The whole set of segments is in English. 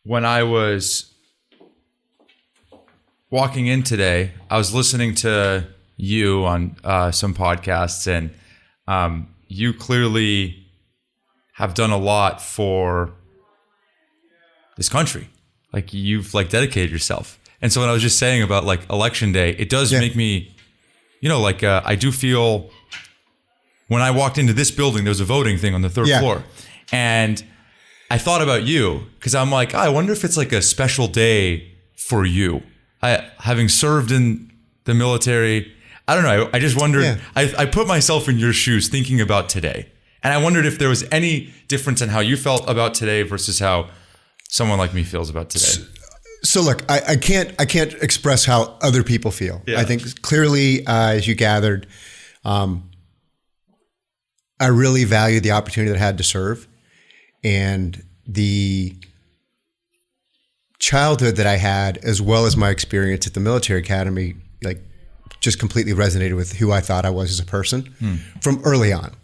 when I was walking in today, I was listening to you on some podcasts, and you clearly have done a lot for this country. Like you've dedicated yourself. And so when I was just saying about election day, it does make me, I do feel when I walked into this building, there was a voting thing on the third floor. And I thought about you because I'm like, I wonder if it's like a special day for you. Having served in the military, I don't know. I just wondered, I put myself in your shoes thinking about today. And I wondered if there was any difference in how you felt about today versus how someone like me feels about today. So look, I can't express how other people feel. Yeah. I think clearly, as you gathered, I really value the opportunity that I had to serve, and the childhood that I had, as well as my experience at the military academy, just completely resonated with who I thought I was as a person from early on.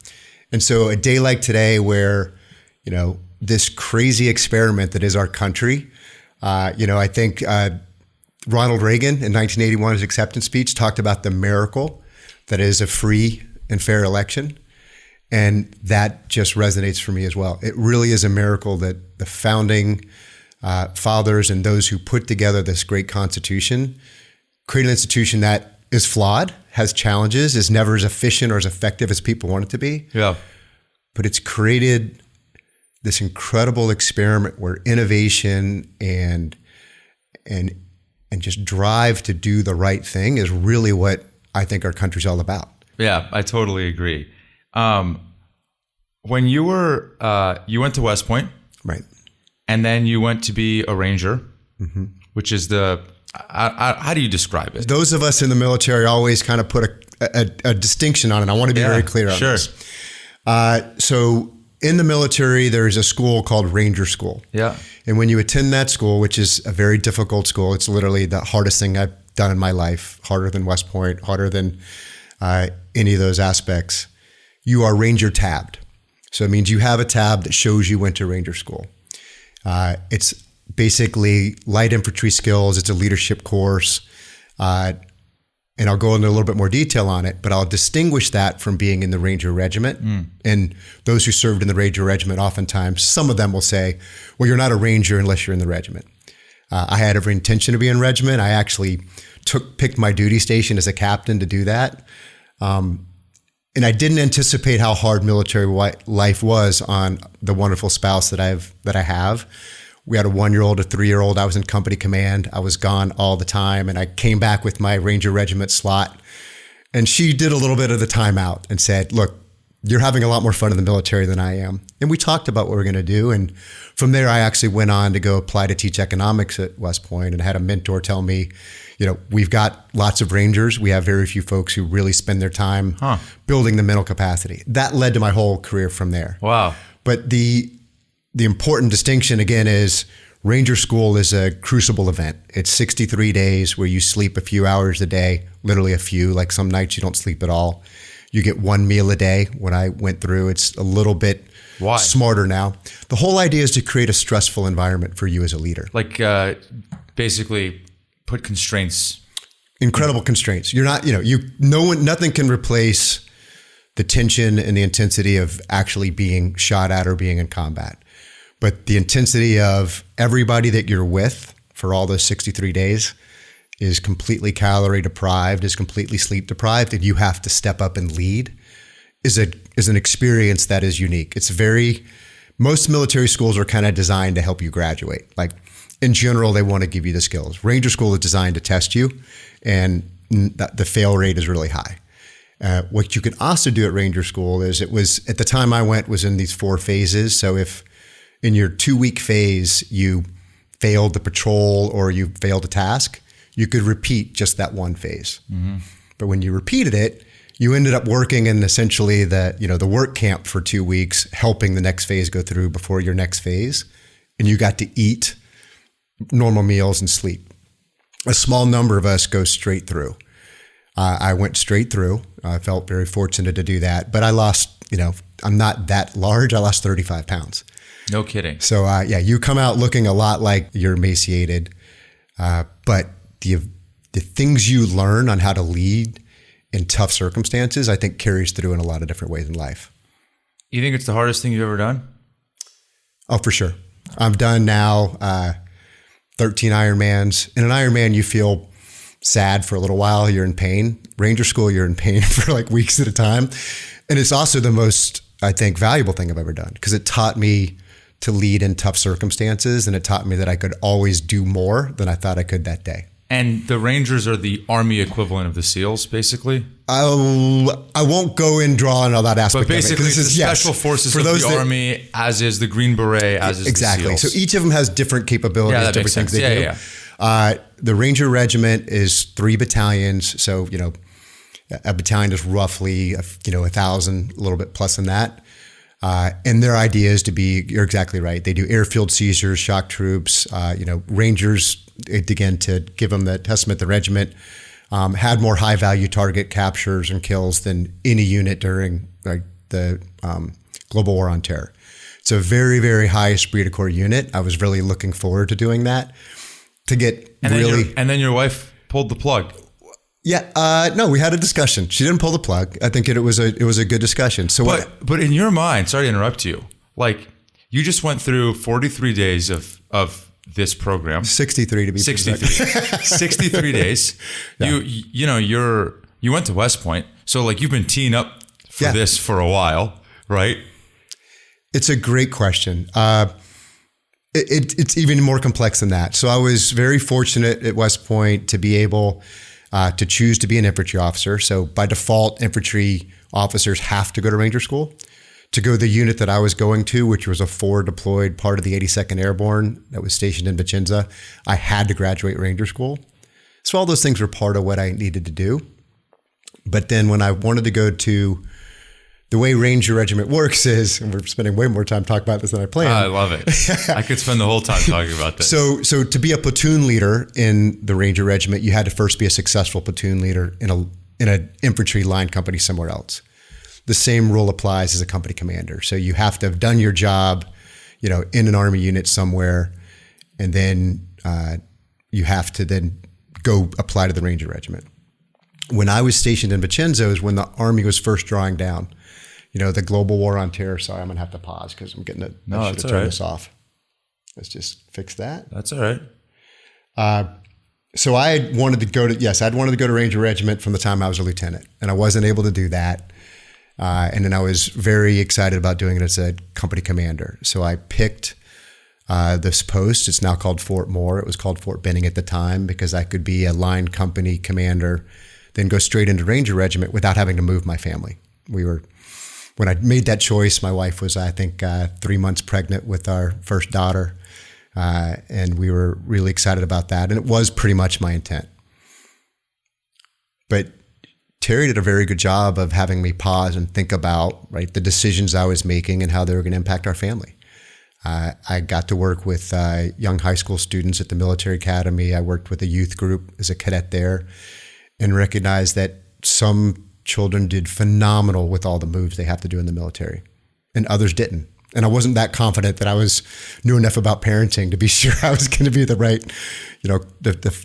And so a day like today where, this crazy experiment that is our country, I think Ronald Reagan in 1981, his acceptance speech, talked about the miracle that is a free and fair election. And that just resonates for me as well. It really is a miracle that the founding fathers and those who put together this great Constitution created an institution that is flawed, has challenges, is never as efficient or as effective as people want it to be. Yeah. But it's created this incredible experiment where innovation and just drive to do the right thing is really what I think our country's all about. Yeah, I totally agree. When you were, you went to West Point. Right. And then you went to be a Ranger, which is how do you describe it? Those of us in the military always kind of put a distinction on it. I want to be very clear on this. So in the military, there's a school called Ranger School. Yeah. And when you attend that school, which is a very difficult school, it's literally the hardest thing I've done in my life, harder than West Point, harder than any of those aspects. You are Ranger tabbed. So it means you have a tab that shows you went to Ranger School. It's basically light infantry skills. It's a leadership course. And I'll go into a little bit more detail on it, but I'll distinguish that from being in the Ranger Regiment. And those who served in the Ranger Regiment, oftentimes, some of them will say, well, you're not a Ranger unless you're in the regiment. I had every intention to be in regiment. I actually picked my duty station as a captain to do that. And I didn't anticipate how hard military life was on the wonderful spouse that I have. We had a 1-year-old, a 3-year-old. I was in company command. I was gone all the time. And I came back with my Ranger Regiment slot. And she did a little bit of the timeout and said, look, you're having a lot more fun in the military than I am. And we talked about what we were going to do. And from there, I actually went on to go apply to teach economics at West Point and had a mentor tell me, we've got lots of Rangers. We have very few folks who really spend their time building the mental capacity. That led to my whole career from there. Wow. But the important distinction, again, is Ranger School is a crucible event. It's 63 days where you sleep a few hours a day, literally a few. Like some nights you don't sleep at all. You get one meal a day. When I went through, it's a little bit smarter now. The whole idea is to create a stressful environment for you as a leader. Like basically put constraints. Incredible constraints. You're not, nothing can replace the tension and the intensity of actually being shot at or being in combat. But the intensity of everybody that you're with for all those 63 days is completely calorie deprived, is completely sleep deprived, and you have to step up and lead is an experience that is unique. Most military schools are kind of designed to help you graduate. Like in general, they want to give you the skills. Ranger School is designed to test you, and the fail rate is really high. What you can also do at Ranger School is at the time I went was in these 4 phases. So if in your 2-week phase, you failed the patrol or you failed a task, you could repeat just that one phase. But when you repeated it, you ended up working in essentially the work camp for 2 weeks, helping the next phase go through before your next phase. And you got to eat normal meals and sleep. A small number of us go straight through. I went straight through. I felt very fortunate to do that, but I lost, I'm not that large. I lost 35 pounds. No kidding. So you come out looking a lot like you're emaciated, but the things you learn on how to lead in tough circumstances, I think carries through in a lot of different ways in life. You think it's the hardest thing you've ever done? Oh, for sure. I've done now 13 Ironmans. In an Ironman, you feel sad for a little while. You're in pain. Ranger School, you're in pain for like weeks at a time. And it's also the most, I think, valuable thing I've ever done because it taught me to lead in tough circumstances, and it taught me that I could always do more than I thought I could that day. And the Rangers are the Army equivalent of the SEALs, basically? I won't go in drawing all that aspect but basically, of it. it's the special forces of the Army, as is the Green Beret, as is exactly. the SEALs. So each of them has different capabilities, that different makes things sense. they do. Yeah. The Ranger Regiment is 3 battalions. So, a battalion is roughly, 1,000, a little bit plus than that. And their idea is to be, you're exactly right. They do airfield seizures, shock troops, Rangers, again, to give them the testament, the regiment had more high value target captures and kills than any unit during the global war on terror. It's a very, very high esprit de corps unit. I was really looking forward to doing that and then your wife pulled the plug. Yeah, no, we had a discussion. She didn't pull the plug. I think it was a good discussion. So, but in your mind, sorry to interrupt you, like you just went through 43 days of this program. 63 to be 63. 63 days. Yeah. You went to West Point, so like you've been teeing up for this for a while, right? It's a great question. It's even more complex than that. So I was very fortunate at West Point to be able to choose to be an infantry officer. So by default, infantry officers have to go to Ranger School. To go to the unit that I was going to, which was a 4 deployed part of the 82nd Airborne that was stationed in Vicenza, I had to graduate Ranger School. So all those things were part of what I needed to do. But then when I wanted to go to the way Ranger Regiment works is, and we're spending way more time talking about this than I planned. I love it. I could spend the whole time talking about this. So to be a platoon leader in the Ranger Regiment, you had to first be a successful platoon leader in an infantry line company somewhere else. The same rule applies as a company commander. So you have to have done your job, in an Army unit somewhere, and then you have to then go apply to the Ranger Regiment. When I was stationed in Vicenza is when the Army was first drawing down. The global war on terror. Sorry, I'm going to have to pause because I'm getting it. No, I should that's have all turned right. this off. Let's just fix that. That's all right. So I'd wanted to go to Ranger Regiment from the time I was a lieutenant, and I wasn't able to do that. And then I was very excited about doing it as a company commander. So I picked this post. It's now called Fort Moore. It was called Fort Benning at the time because I could be a line company commander, then go straight into Ranger Regiment without having to move my family. When I made that choice, my wife was, I think, 3 months pregnant with our first daughter. And we were really excited about that. And it was pretty much my intent. But Terry did a very good job of having me pause and think about the decisions I was making and how they were going to impact our family. I got to work with young high school students at the military academy. I worked with a youth group as a cadet there and recognized that some children did phenomenal with all the moves they have to do in the military, and others didn't. And I wasn't that confident that I knew enough about parenting to be sure I was going to be the right,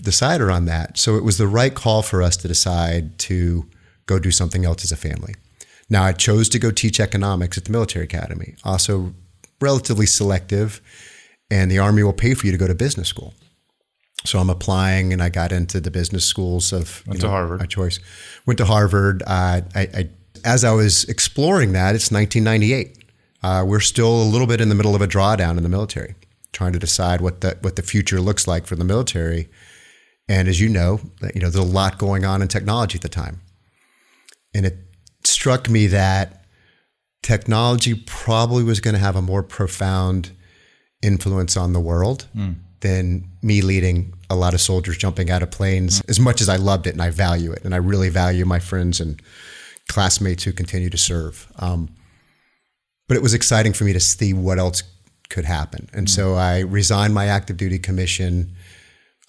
decider on that. So it was the right call for us to decide to go do something else as a family. Now I chose to go teach economics at the military academy, also relatively selective, and the Army will pay for you to go to business school. So I'm applying, and I got into the business schools of Harvard. My choice. Went to Harvard. As I was exploring that, it's 1998. We're still a little bit in the middle of a drawdown in the military, trying to decide what the future looks like for the military. And as you know, there's a lot going on in technology at the time. And it struck me that technology probably was going to have a more profound influence on the world than me leading a lot of soldiers jumping out of planes, as much as I loved it and I value it. And I really value my friends and classmates who continue to serve. But it was exciting for me to see what else could happen. And so I resigned my active duty commission.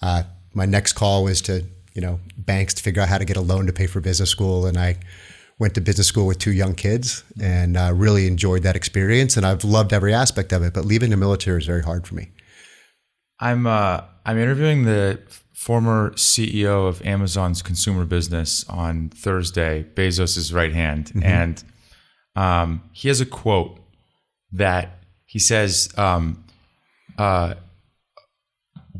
My next call was to, banks to figure out how to get a loan to pay for business school. And I went to business school with 2 young kids and really enjoyed that experience. And I've loved every aspect of it, but leaving the military is very hard for me. I'm interviewing the former CEO of Amazon's consumer business on Thursday, Bezos' right hand. And he has a quote that he says,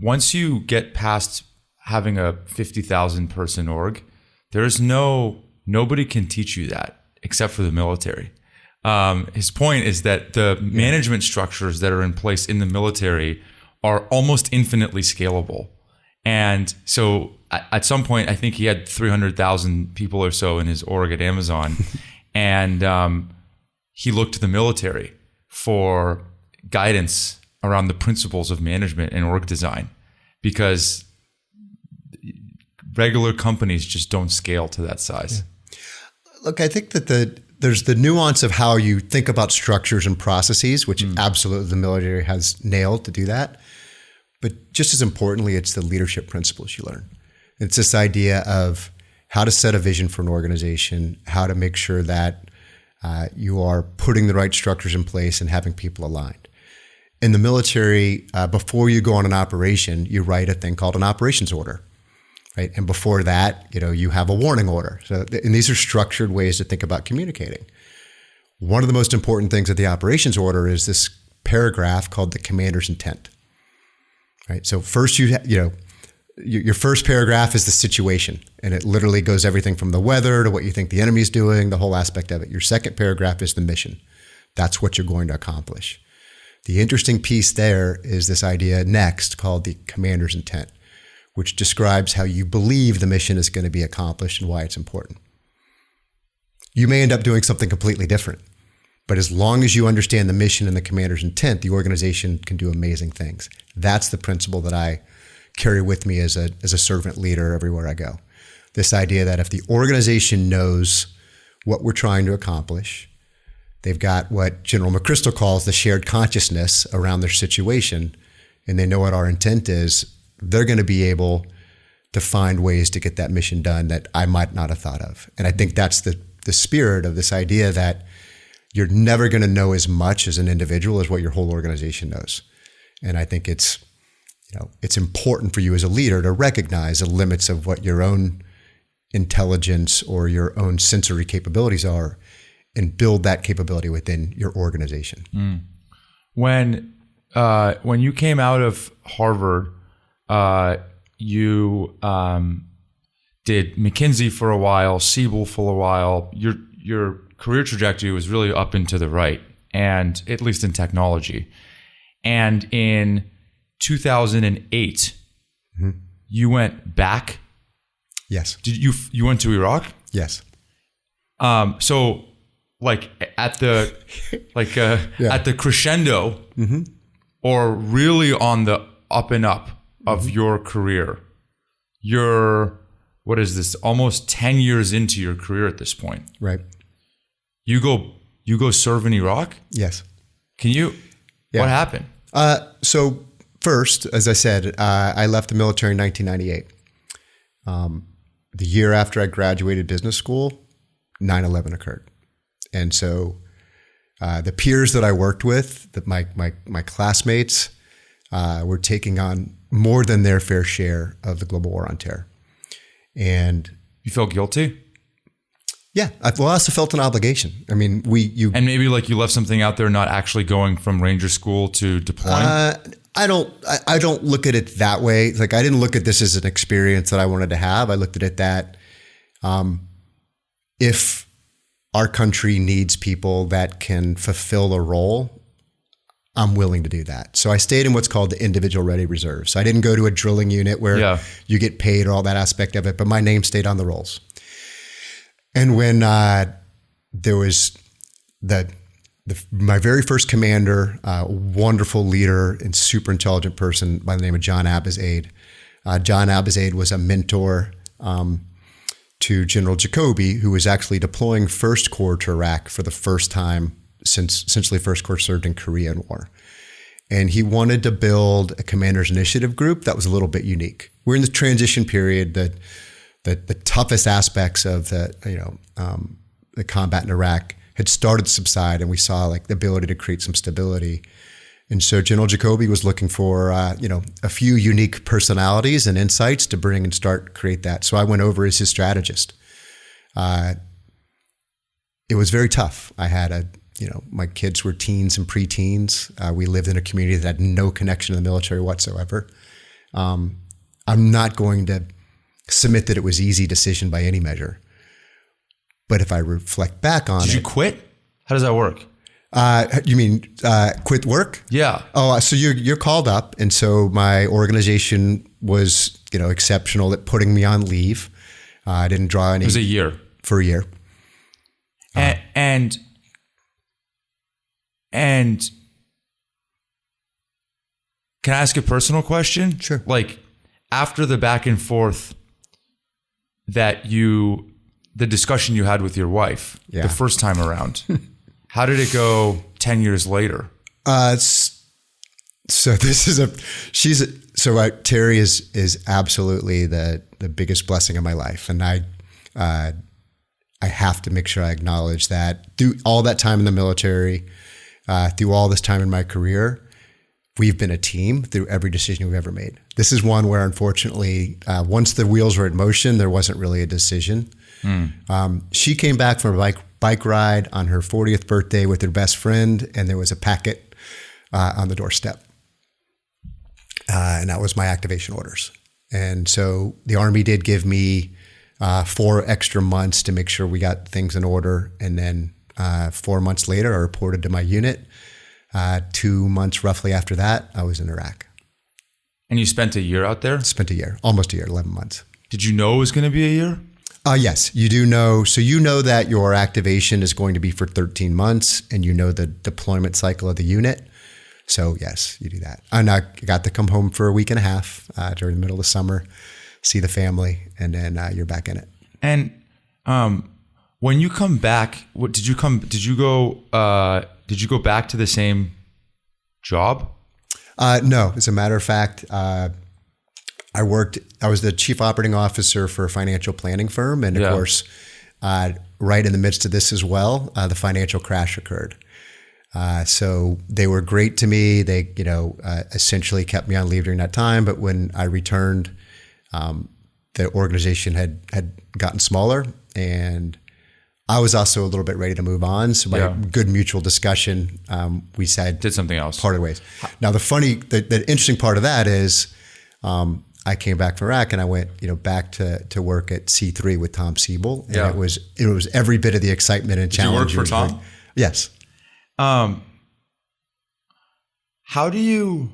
once you get past having a 50,000 person org, nobody can teach you that except for the military. His point is that the management structures that are in place in the military are almost infinitely scalable. And so at some point, I think he had 300,000 people or so in his org at Amazon. And he looked to the military for guidance around the principles of management and org design, because regular companies just don't scale to that size. Yeah. Look, I think that there's the nuance of how you think about structures and processes, which absolutely the military has nailed to do that. But just as importantly, it's the leadership principles you learn. It's this idea of how to set a vision for an organization, how to make sure that you are putting the right structures in place and having people aligned. In the military, before you go on an operation, you write a thing called an operations order. Right. And before that, you have a warning order. So, and these are structured ways to think about communicating. One of the most important things of the operations order is this paragraph called the commander's intent. Right. So first, your first paragraph is the situation, and it literally goes everything from the weather to what you think the enemy's doing, the whole aspect of it. Your second paragraph is the mission. That's what you're going to accomplish. The interesting piece there is this idea next called the commander's intent, which describes how you believe the mission is going to be accomplished and why it's important. You may end up doing something completely different, but as long as you understand the mission and the commander's intent, the organization can do amazing things. That's the principle that I carry with me as a servant leader everywhere I go. This idea that if the organization knows what we're trying to accomplish, they've got what General McChrystal calls the shared consciousness around their situation, and they know what our intent is, they're going to be able to find ways to get that mission done that I might not have thought of. And I think that's the spirit of this idea that you're never going to know as much as an individual as what your whole organization knows. And I think it's important for you as a leader to recognize the limits of what your own intelligence or your own sensory capabilities are and build that capability within your organization. When you came out of Harvard, you did McKinsey for a while, Siebel for a while. Your career trajectory was really up and to the right, and at least in technology. And in 2008, you went back. Yes. Did you went to Iraq? Yes. So like at the at the crescendo, or really on the up and up of your career, you're, what is this, almost 10 years into your career at this point. Right. You go serve in Iraq? Yes. Can you, what happened? So first, as I said, I left the military in 1998. The year after I graduated business school, 9/11 occurred. And so the peers that I worked with, my classmates, were taking on more than their fair share of the global war on terror. And you felt guilty? Yeah. I also felt an obligation. I mean, and maybe like you left something out there, not actually going from Ranger school to deploying? I don't look at it that way. Like, I didn't look at this as an experience that I wanted to have. I looked at it that if our country needs people that can fulfill a role, I'm willing to do that. So I stayed in what's called the individual ready reserve. So I didn't go to a drilling unit where you get paid or all that aspect of it, but my name stayed on the rolls. And when there was my very first commander, wonderful leader and super intelligent person by the name of John Abizaid. John Abizaid was a mentor to General Jacoby, who was actually deploying First Corps to Iraq for the first time since essentially First Corps served in Korean War. And he wanted to build a commander's initiative group that was a little bit unique. We're in the transition period, the toughest aspects of the the combat in Iraq had started to subside, and we saw like the ability to create some stability. And so General Jacoby was looking for, a few unique personalities and insights to bring and start create that. So I went over as his strategist. It was very tough. I had my kids were teens and preteens. We lived in a community that had no connection to the military whatsoever. I'm not going to submit that it was an easy decision by any measure. But if I reflect back on it. Did you quit? How does that work? You mean quit work? Yeah. Oh, so you're called up, and so my organization was exceptional at putting me on leave. I didn't draw any. It was a year. For a year. And can I ask a personal question? Sure. Like after the back and forth the discussion you had with your wife the first time around. How did it go 10 years later? So Terry is absolutely the biggest blessing of my life. And I have to make sure I acknowledge that through all that time in the military, through all this time in my career, we've been a team through every decision we've ever made. This is one where unfortunately, once the wheels were in motion, there wasn't really a decision. She came back from a bike ride on her 40th birthday with her best friend, and there was a packet on the doorstep. And that was my activation orders. And so the Army did give me 4 extra months to make sure we got things in order. And then 4 months later, I reported to my unit. 2 months roughly after that, I was in Iraq. And you spent a year out there? Spent a year, almost a year, 11 months. Did you know it was going to be a year? Yes, you do know. So you know that your activation is going to be for 13 months, and you know the deployment cycle of the unit. So yes, you do that. And I got to come home for a week and a half during the middle of the summer, see the family, and then you're back in it. And when you come back, did you go back to the same job? No, as a matter of fact, I was the chief operating officer for a financial planning firm. And of course, right in the midst of this as well, the financial crash occurred. So they were great to me. They, essentially kept me on leave during that time. But when I returned, the organization had gotten smaller, and I was also a little bit ready to move on. So by good mutual discussion, we said, did something else, parted ways. Now the interesting part of that is, I came back from Iraq and I went, back to work at C3 with Tom Siebel. And it was every bit of the excitement and challenge. Did you work for Tom? Yes. How do you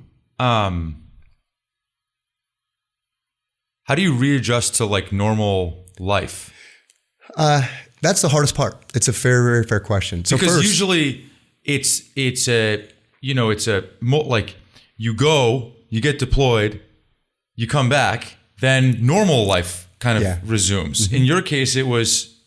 readjust to like normal life? That's the hardest part. It's a very, very fair question. So because usually it's like you go, you get deployed, you come back, then normal life kind of resumes. Mm-hmm. In your case, it was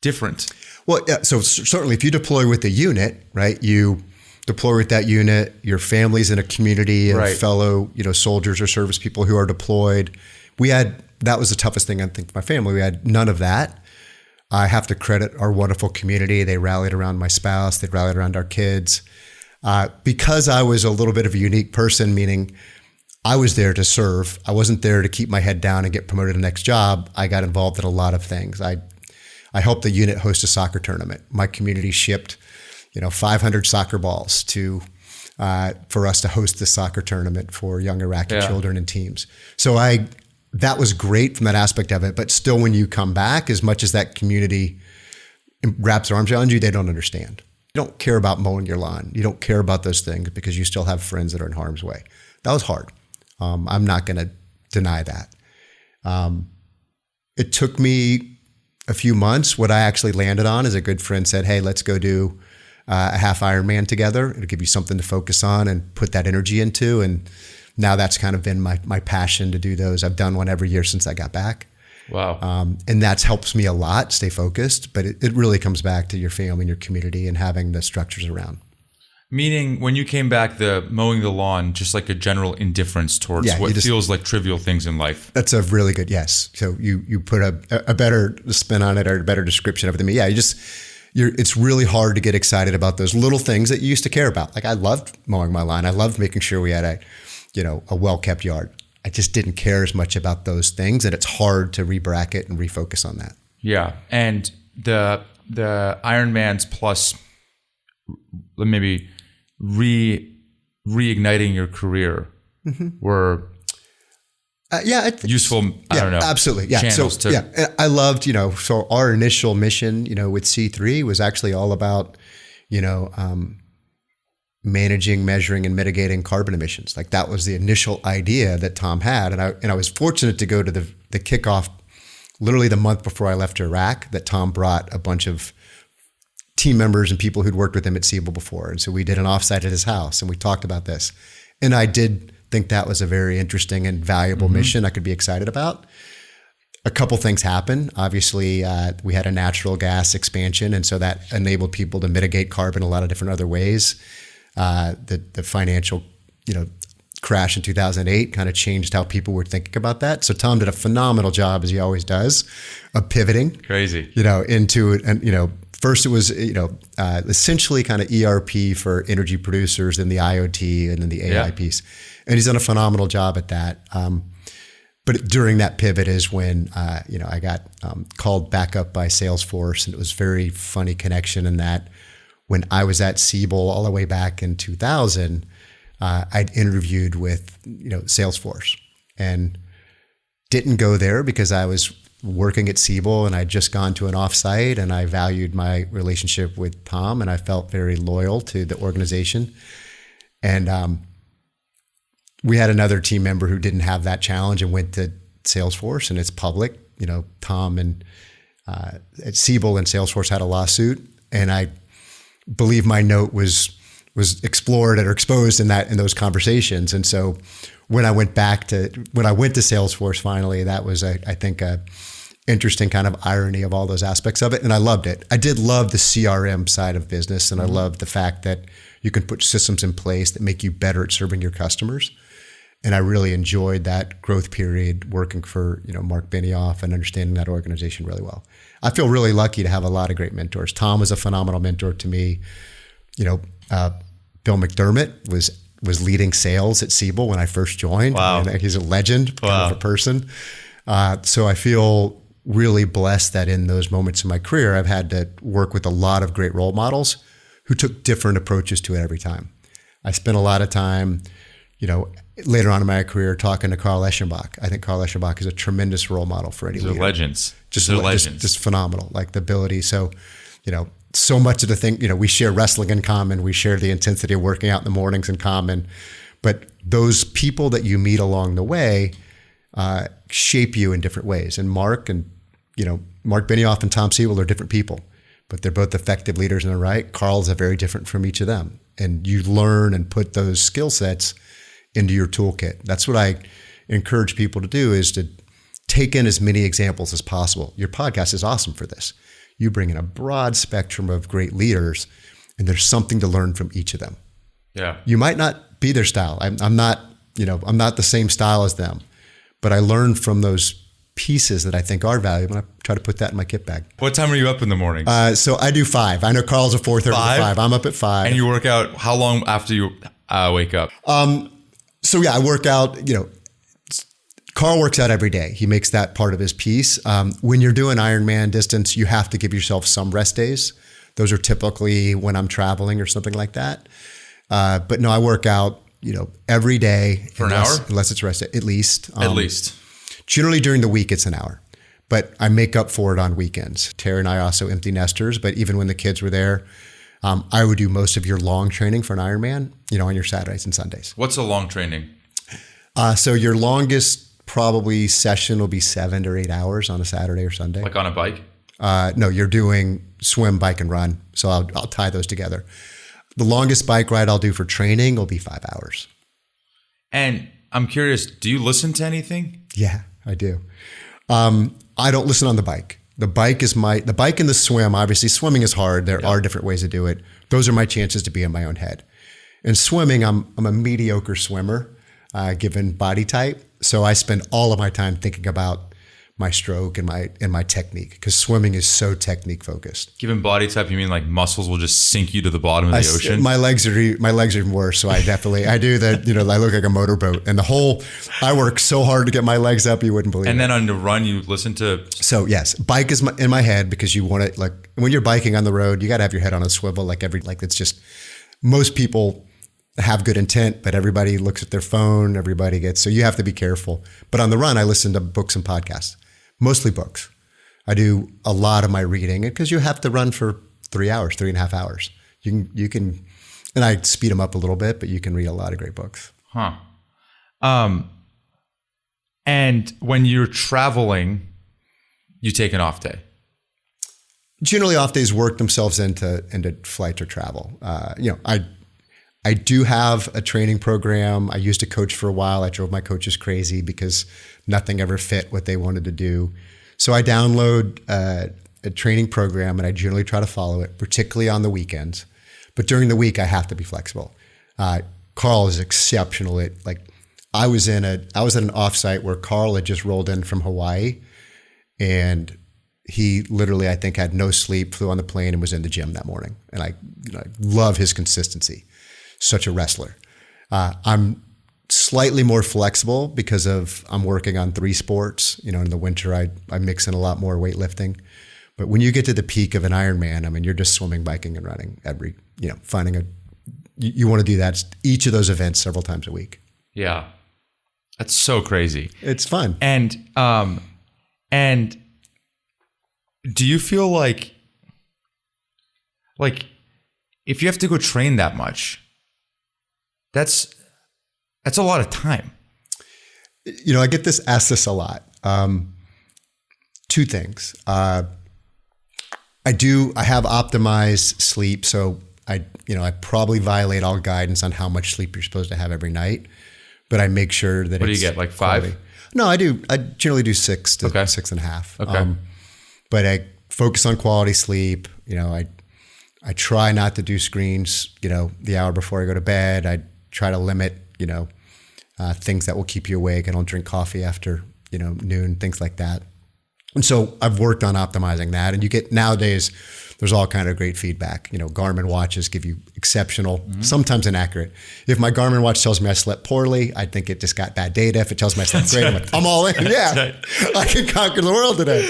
different. Well, yeah, so certainly if you deploy with a unit, right, you deploy with that unit, your family's in a community of fellow, soldiers or service people who are deployed. That was the toughest thing I think for my family. We had none of that. I have to credit our wonderful community. They rallied around my spouse. They rallied around our kids. Because I was a little bit of a unique person, meaning I was there to serve. I wasn't there to keep my head down and get promoted to the next job. I got involved in a lot of things. I helped the unit host a soccer tournament. My community shipped, 500 soccer balls for us to host this soccer tournament for young Iraqi children and teams. So that was great from that aspect of it. But still, when you come back, as much as that community wraps their arms around you, they don't understand. You don't care about mowing your lawn. You don't care about those things because you still have friends that are in harm's way. That was hard. I'm not going to deny that. It took me a few months. What I actually landed on is a good friend said, hey, let's go do a half Ironman together. It'll give you something to focus on and put that energy into. And now that's kind of been my passion to do those. I've done one every year since I got back. Wow. And that's helps me a lot stay focused, but it really comes back to your family and your community and having the structures around. Meaning, when you came back, the mowing the lawn, just like a general indifference towards what feels like trivial things in life. That's a really good yes. So you put a better spin on it, or a better description of it than me. Yeah, it's really hard to get excited about those little things that you used to care about. Like I loved mowing my lawn. I loved making sure we had a well-kept yard. I just didn't care as much about those things, and it's hard to re-bracket and refocus on that. Yeah, and the Ironmans plus maybe reigniting your career were useful. I don't know. Absolutely. Yeah. I loved, so our initial mission, with C3 was actually all about, managing, measuring, and mitigating carbon emissions. Like that was the initial idea that Tom had. And I was fortunate to go to the kickoff literally the month before I left Iraq, that Tom brought a bunch of team members and people who'd worked with him at Siebel before. And so we did an offsite at his house and we talked about this. And I did think that was a very interesting and valuable mission I could be excited about. A couple things happened. Obviously, we had a natural gas expansion, and so that enabled people to mitigate carbon a lot of different other ways. The financial, crash in 2008 kind of changed how people were thinking about that. So Tom did a phenomenal job, as he always does, of pivoting. Crazy. Into and first it was essentially kind of ERP for energy producers, and the IoT, and then the AI piece. And he's done a phenomenal job at that. But during that pivot is when, I got called back up by Salesforce, and it was very funny connection in that when I was at Siebel all the way back in 2000, I'd interviewed with, Salesforce, and didn't go there because I was working at Siebel and I'd just gone to an offsite, and I valued my relationship with Tom, and I felt very loyal to the organization. And, we had another team member who didn't have that challenge and went to Salesforce, and it's public. Tom and at Siebel and Salesforce had a lawsuit, and I believe my note was explored or exposed in those conversations. And so when I went to Salesforce finally, that was I think a interesting kind of irony of all those aspects of it, and I loved it. I did love the CRM side of business, and I loved the fact that you can put systems in place that make you better at serving your customers. And I really enjoyed that growth period working for, Mark Benioff and understanding that organization really well. I feel really lucky to have a lot of great mentors. Tom was a phenomenal mentor to me. Bill McDermott was leading sales at Siebel when I first joined. Wow. And he's a legend kind of a person. So I feel really blessed that in those moments in my career, I've had to work with a lot of great role models who took different approaches to it every time. I spent a lot of time, later on in my career talking to Carl Eschenbach. I think Carl Eschenbach is a tremendous role model for any leader. They're legends. Just phenomenal, like the ability. So, so much of the thing, we share wrestling in common. We share the intensity of working out in the mornings in common. But those people that you meet along the way shape you in different ways. And Mark Benioff and Tom Siebel are different people, but they're both effective leaders in their right. Carl's very different from each of them. And you learn and put those skill sets into your toolkit. That's what I encourage people to do, is to take in as many examples as possible. Your podcast is awesome for this. You bring in a broad spectrum of great leaders, and there's something to learn from each of them. Yeah. You might not be their style. I'm not the same style as them, but I learn from those pieces that I think are valuable, and I try to put that in my kit bag. What time are you up in the morning? So I do 5. I know Carl's a 4:30 to 5. I'm up at 5. And you work out how long after you wake up? I work out, Carl works out every day. He makes that part of his piece. When you're doing Ironman distance, you have to give yourself some rest days. Those are typically when I'm traveling or something like that. But no, I work out, every day. For an hour? Unless it's rest, at least. At least. Generally during the week, it's an hour. But I make up for it on weekends. Tara and I are also empty nesters, but even when the kids were there, I would do most of your long training for an Ironman, on your Saturdays and Sundays. What's a long training? So your longest probably session will be 7 or 8 hours on a Saturday or Sunday. Like on a bike? No, you're doing swim, bike, and run. So I'll tie those together. The longest bike ride I'll do for training will be 5 hours. And I'm curious, do you listen to anything? Yeah, I do. I don't listen on the bike. The bike and the swim. Obviously, swimming is hard. There are different ways to do it. Those are my chances to be in my own head. In swimming, I'm a mediocre swimmer, given body type. So I spend all of my time thinking about my stroke and my technique, because swimming is so technique focused. Given body type, you mean like muscles will just sink you to the bottom of the ocean? My legs are even worse. So I do that. I look like a motorboat, and I work so hard to get my legs up, you wouldn't believe it. And then on the run, you listen to. So yes, bike is in my head, because you want to, like, when you're biking on the road, you got to have your head on a swivel. It's just, most people have good intent, but everybody looks at their phone. So you have to be careful. But on the run, I listen to books and podcasts. Mostly books. I do a lot of my reading, because you have to run for 3.5 hours. You can, and I speed them up a little bit, but you can read a lot of great books. Huh. And when you're traveling, you take an off day. Generally, off days work themselves into flight or travel. I do have a training program. I used to coach for a while. I drove my coaches crazy because nothing ever fit what they wanted to do. So I download a training program, and I generally try to follow it, particularly on the weekends. But during the week, I have to be flexible. Carl is exceptional I was at an offsite where Carl had just rolled in from Hawaii, and he literally, I think, had no sleep, flew on the plane, and was in the gym that morning. And I love his consistency. Such a wrestler. I'm slightly more flexible because I'm working on 3 sports. In the winter, I mix in a lot more weightlifting. But when you get to the peak of an Ironman, you're just swimming, biking, and running you want to do that, each of those events several times a week. Yeah. That's so crazy. It's fun. And do you feel like if you have to go train that much, that's a lot of time. I get asked this a lot. 2 things. I have optimized sleep. So I probably violate all guidance on how much sleep you're supposed to have every night, but I make sure that What do you get? Like 5? Quality. No, I do. I generally do 6 to 6.5. Okay. But I focus on quality sleep. I try not to do screens, the hour before I go to bed. I try to limit, things that will keep you awake. I don't drink coffee after, noon, things like that. And so I've worked on optimizing that. And nowadays, there's all kind of great feedback. Garmin watches give you exceptional, sometimes inaccurate. If my Garmin watch tells me I slept poorly, I think it just got bad data. If it tells me I slept great, I'm like, I'm all in. Yeah, I can conquer the world today.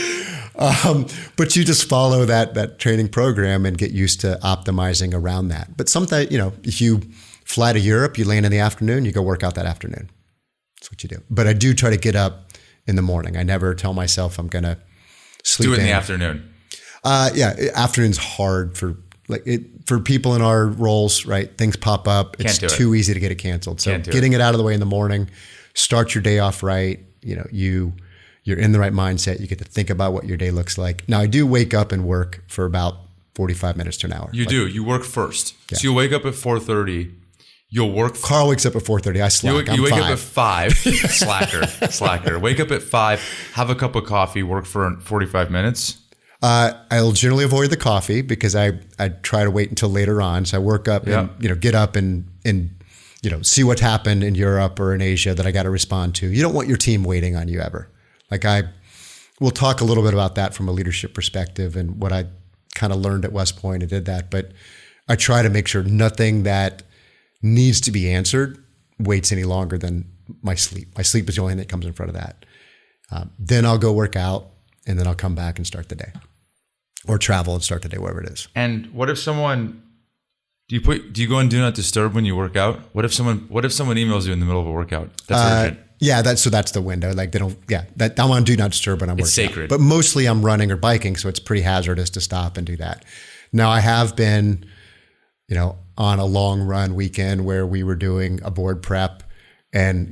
But you just follow that training program and get used to optimizing around that. But sometimes, if you fly to Europe, you land in the afternoon, you go work out that afternoon. That's what you do. But I do try to get up in the morning. I never tell myself I'm going to sleep in the afternoon. Afternoon's hard for people in our roles, right? Things pop up. It's too easy to get it canceled. So getting it out of the way in the morning, start your day off right. You're in the right mindset. You get to think about what your day looks like. Now, I do wake up and work for about 45 minutes to an hour. You do. You work first. Yeah. So you wake up at 4:30. You'll work. Carl wakes up at 4:30. I slack. You wake up at 5. Slacker. Wake up at 5. Have a cup of coffee. Work for 45 minutes. I'll generally avoid the coffee because I try to wait until later on. So I work up and get up and see what's happened in Europe or in Asia that I got to respond to. You don't want your team waiting on you ever. We'll talk a little bit about that from a leadership perspective and what I kind of learned at West Point and did that. But I try to make sure nothing that needs to be answered waits any longer than my sleep. My sleep is the only thing that comes in front of that. Then I'll go work out, and then I'll come back and start the day, or travel and start the day, wherever it is. And what if someone? Do you go and do not disturb when you work out? What if someone emails you in the middle of a workout? That's urgent. Yeah, that's the window. They don't. Yeah, that I'm on do not disturb when I'm working. It's sacred. Out. But mostly I'm running or biking, so it's pretty hazardous to stop and do that. Now I have been, on a long run weekend where we were doing a board prep, and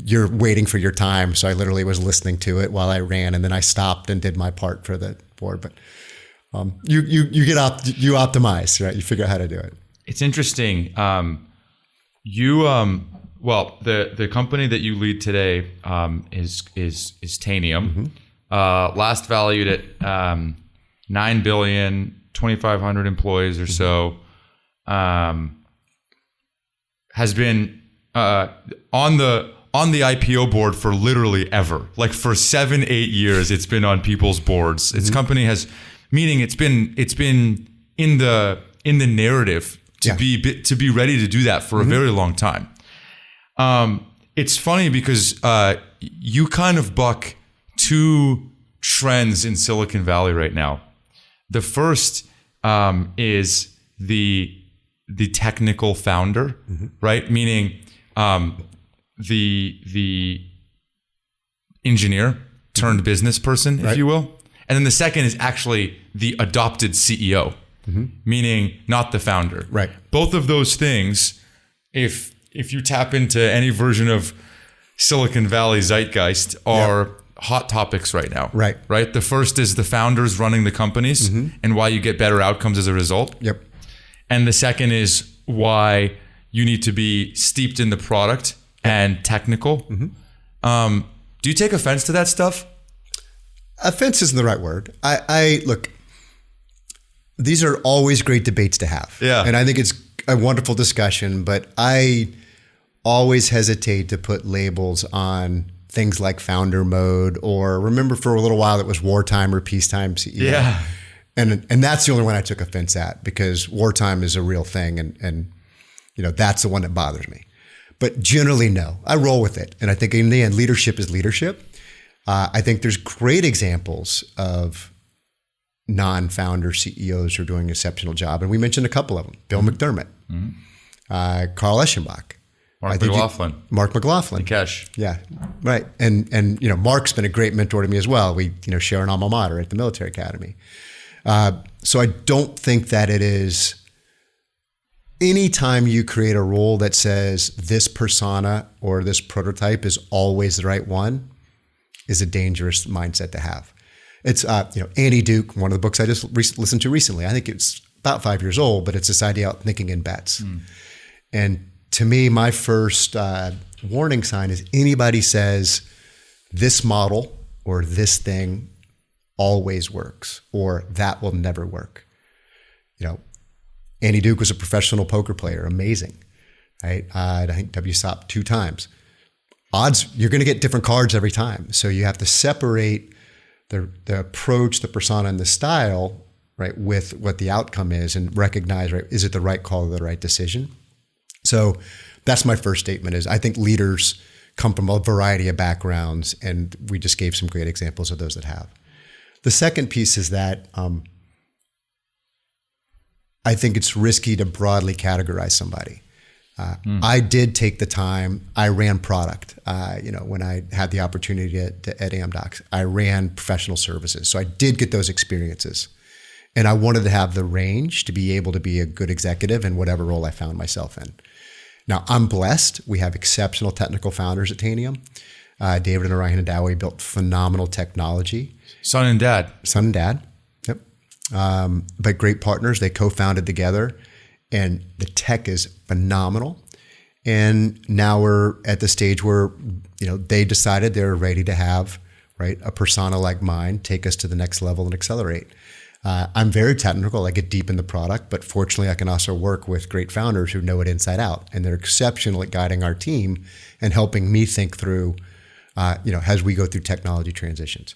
you're waiting for your time. So I literally was listening to it while I ran, and then I stopped and did my part for the board. But you optimize, right? You figure out how to do it. It's interesting. Well, the company that you lead today is Tanium. Mm-hmm. Last valued at $9 billion, 2,500 employees or so. has been on the IPO board for literally ever. Like for 7-8 years, it's been on people's boards. Its company has, meaning it's been in the narrative to be ready to do that for a very long time. It's funny because you kind of buck two trends in Silicon Valley right now. The first is the technical founder, right? Meaning the engineer turned business person, if you will. And then the second is actually the adopted CEO, meaning not the founder. Right. Both of those things, if you tap into any version of Silicon Valley zeitgeist, are hot topics right now. Right. Right. The first is the founders running the companies and why you get better outcomes as a result. Yep. And the second is why you need to be steeped in the product and technical. Do you take offense to that stuff? Offense isn't the right word. I look, these are always great debates to have. Yeah. And I think it's a wonderful discussion, but I always hesitate to put labels on things like founder mode, or remember for a little while it was wartime or peacetime CEO. Yeah. And that's the only one I took offense at, because wartime is a real thing, and that's the one that bothers me. But generally, no, I roll with it. And I think in the end, leadership is leadership. I think there's great examples of non-founder CEOs who are doing an exceptional job. And we mentioned a couple of them: Bill McDermott, Carl Eschenbach, Mark McLaughlin. Nikesh. Yeah, right. And Mark's been a great mentor to me as well. We share an alma mater at the military academy. So I don't think that it is, anytime you create a role that says this persona or this prototype is always the right one, is a dangerous mindset to have. It's Andy Duke, one of the books I just listened to recently. I think it's about 5 years old, but it's this idea of thinking in bets. And to me, my first warning sign is anybody says this model or this thing always works, or that will never work. Andy Duke was a professional poker player, amazing, right? I think WSOP 2 times. Odds, you're going to get different cards every time. So you have to separate the approach, the persona, and the style, right, with what the outcome is, and recognize, right, is it the right call or the right decision? So that's my first statement, is I think leaders come from a variety of backgrounds, and we just gave some great examples of those that have. The second piece is that I think it's risky to broadly categorize somebody. I did take the time. I ran product. When I had the opportunity at Amdocs, I ran professional services. So I did get those experiences. And I wanted to have the range to be able to be a good executive in whatever role I found myself in. Now, I'm blessed. We have exceptional technical founders at Tanium. David and Orion Hadawi built phenomenal technology. Son and dad. Son and dad. Yep. But great partners. They co-founded together, and the tech is phenomenal. And now we're at the stage where, they decided they're ready to have, right, a persona like mine take us to the next level and accelerate. I'm very technical. I get deep in the product, but fortunately I can also work with great founders who know it inside out, and they're exceptional at guiding our team and helping me think through, as we go through technology transitions.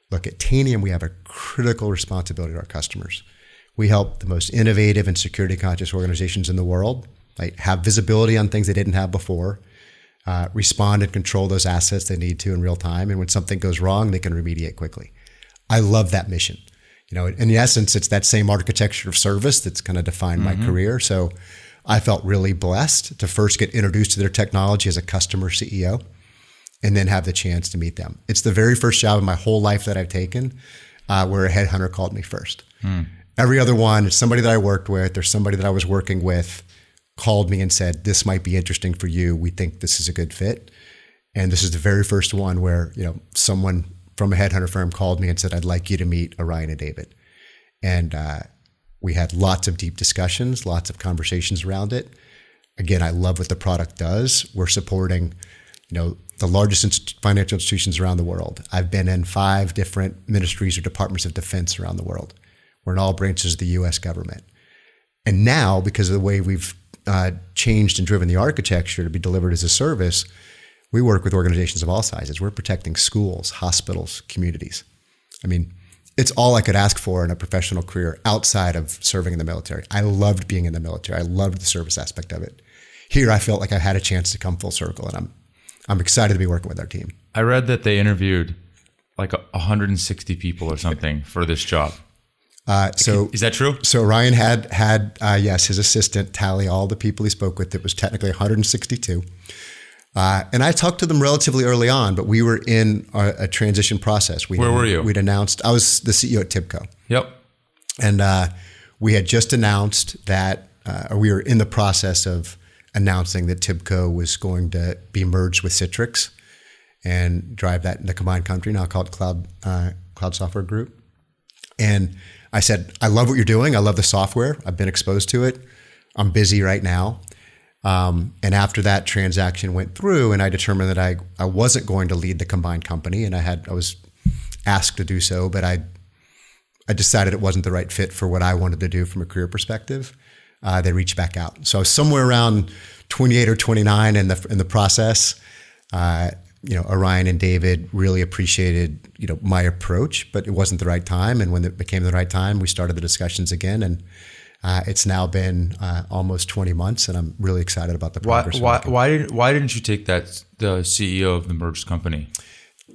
Look, at Tanium, we have a critical responsibility to our customers. We help the most innovative and security conscious organizations in the world, like, have visibility on things they didn't have before, respond and control those assets they need to in real time. And when something goes wrong, they can remediate quickly. I love that mission. In essence, it's that same architecture of service that's kind of defined my career. So I felt really blessed to first get introduced to their technology as a customer CEO, and then have the chance to meet them. It's the very first job in my whole life that I've taken where a headhunter called me first. Every other one, it's somebody that I worked with or somebody that I was working with called me and said, this might be interesting for you. We think this is a good fit. And this is the very first one where, someone from a headhunter firm called me and said, I'd like you to meet Orion and David. And we had lots of deep discussions, lots of conversations around it. Again, I love what the product does. We're supporting, the largest financial institutions around the world. I've been in 5 different ministries or departments of defense around the world. We're in all branches of the U.S. government. And now, because of the way we've changed and driven the architecture to be delivered as a service, we work with organizations of all sizes. We're protecting schools, hospitals, communities. I mean, it's all I could ask for in a professional career outside of serving in the military. I loved being in the military. I loved the service aspect of it. Here, I felt like I had a chance to come full circle, and I'm excited to be working with our team. I read that they interviewed like 160 people or something for this job. So is that true? So Ryan had yes, his assistant tally all the people he spoke with. It was technically 162. And I talked to them relatively early on, but we were in a transition process. Where were you? We'd announced, I was the CEO at TIBCO. Yep. And we had just announced that, or we were in the process of announcing that TIBCO was going to be merged with Citrix and drive that in the combined company, now called Cloud Software Group. And I said, I love what you're doing. I love the software. I've been exposed to it. I'm busy right now. And after that transaction went through and I determined that I wasn't going to lead the combined company, and I was asked to do so, but I decided it wasn't the right fit for what I wanted to do from a career perspective. They reached back out. So I was somewhere around 28 or 29 in the process. Orion and David really appreciated, my approach, but it wasn't the right time. And when it became the right time, we started the discussions again, and it's now been almost 20 months, and I'm really excited about the progress. Why didn't you take the CEO of the merged company?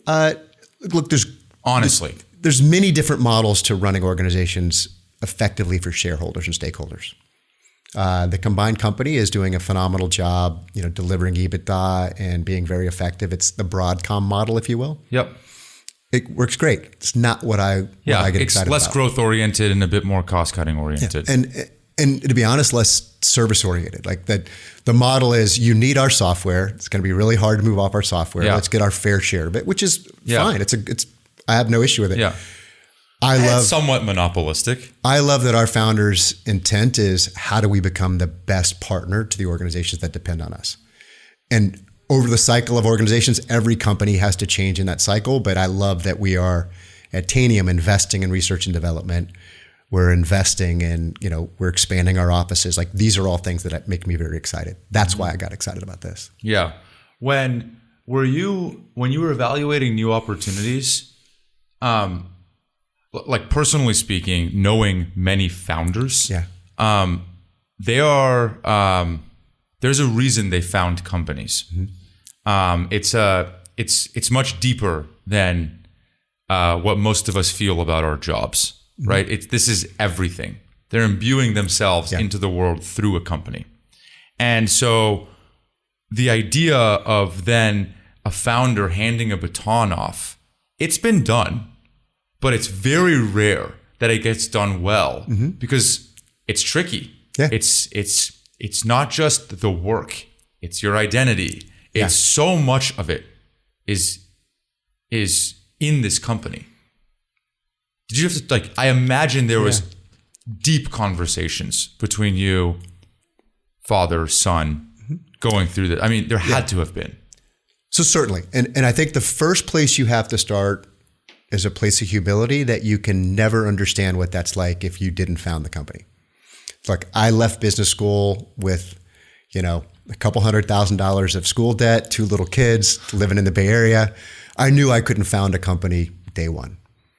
Look, there's many different models to running organizations effectively for shareholders and stakeholders. The combined company is doing a phenomenal job, delivering EBITDA and being very effective. It's the Broadcom model, if you will. Yep. It works great. It's not what I get excited about. It's less growth oriented and a bit more cost cutting oriented. Yeah. And to be honest, less service oriented. Like that, the model is you need our software. It's going to be really hard to move off our software. Yeah. Let's get our fair share of it, which is fine. I have no issue with it. Yeah. It's somewhat monopolistic. I love that our founders' intent is how do we become the best partner to the organizations that depend on us? And over the cycle of organizations, every company has to change in that cycle. But I love that we are at Tanium investing in research and development. We're investing in, we're expanding our offices. Like these are all things that make me very excited. That's why I got excited about this. Yeah. When you were evaluating new opportunities, like personally speaking, knowing many founders, they are, there's a reason they found companies. Mm-hmm. It's much deeper than what most of us feel about our jobs, mm-hmm. right? This is everything. They're imbuing themselves into the world through a company. And so the idea of then a founder handing a baton off, it's been done, but it's very rare that it gets done well mm-hmm. because it's tricky. Yeah. It's not just the work, it's your identity. It's so much of it is in this company. Did you have to I imagine there was deep conversations between you, father, son, mm-hmm. going through that. I mean, there had to have been. So certainly. And I think the first place you have to start is a place of humility that you can never understand what that's like if you didn't found the company. It's like I left business school with, a couple $100,000 of school debt, 2 little kids, living in the Bay Area. I knew I couldn't found a company day one.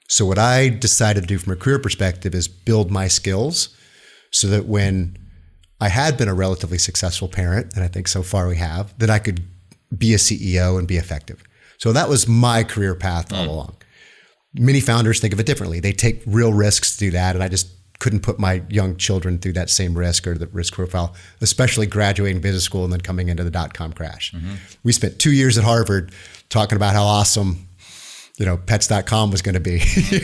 So what I decided to do from a career perspective is build my skills so that when I had been a relatively successful parent, and I think so far we have, that I could be a CEO and be effective. So that was my career path all along. Many founders think of it differently. They take real risks to do that, and I just couldn't put my young children through that same risk or the risk profile, especially graduating business school and then coming into the dot-com crash. Mm-hmm. We spent 2 years at Harvard talking about how awesome, pets.com was going to be.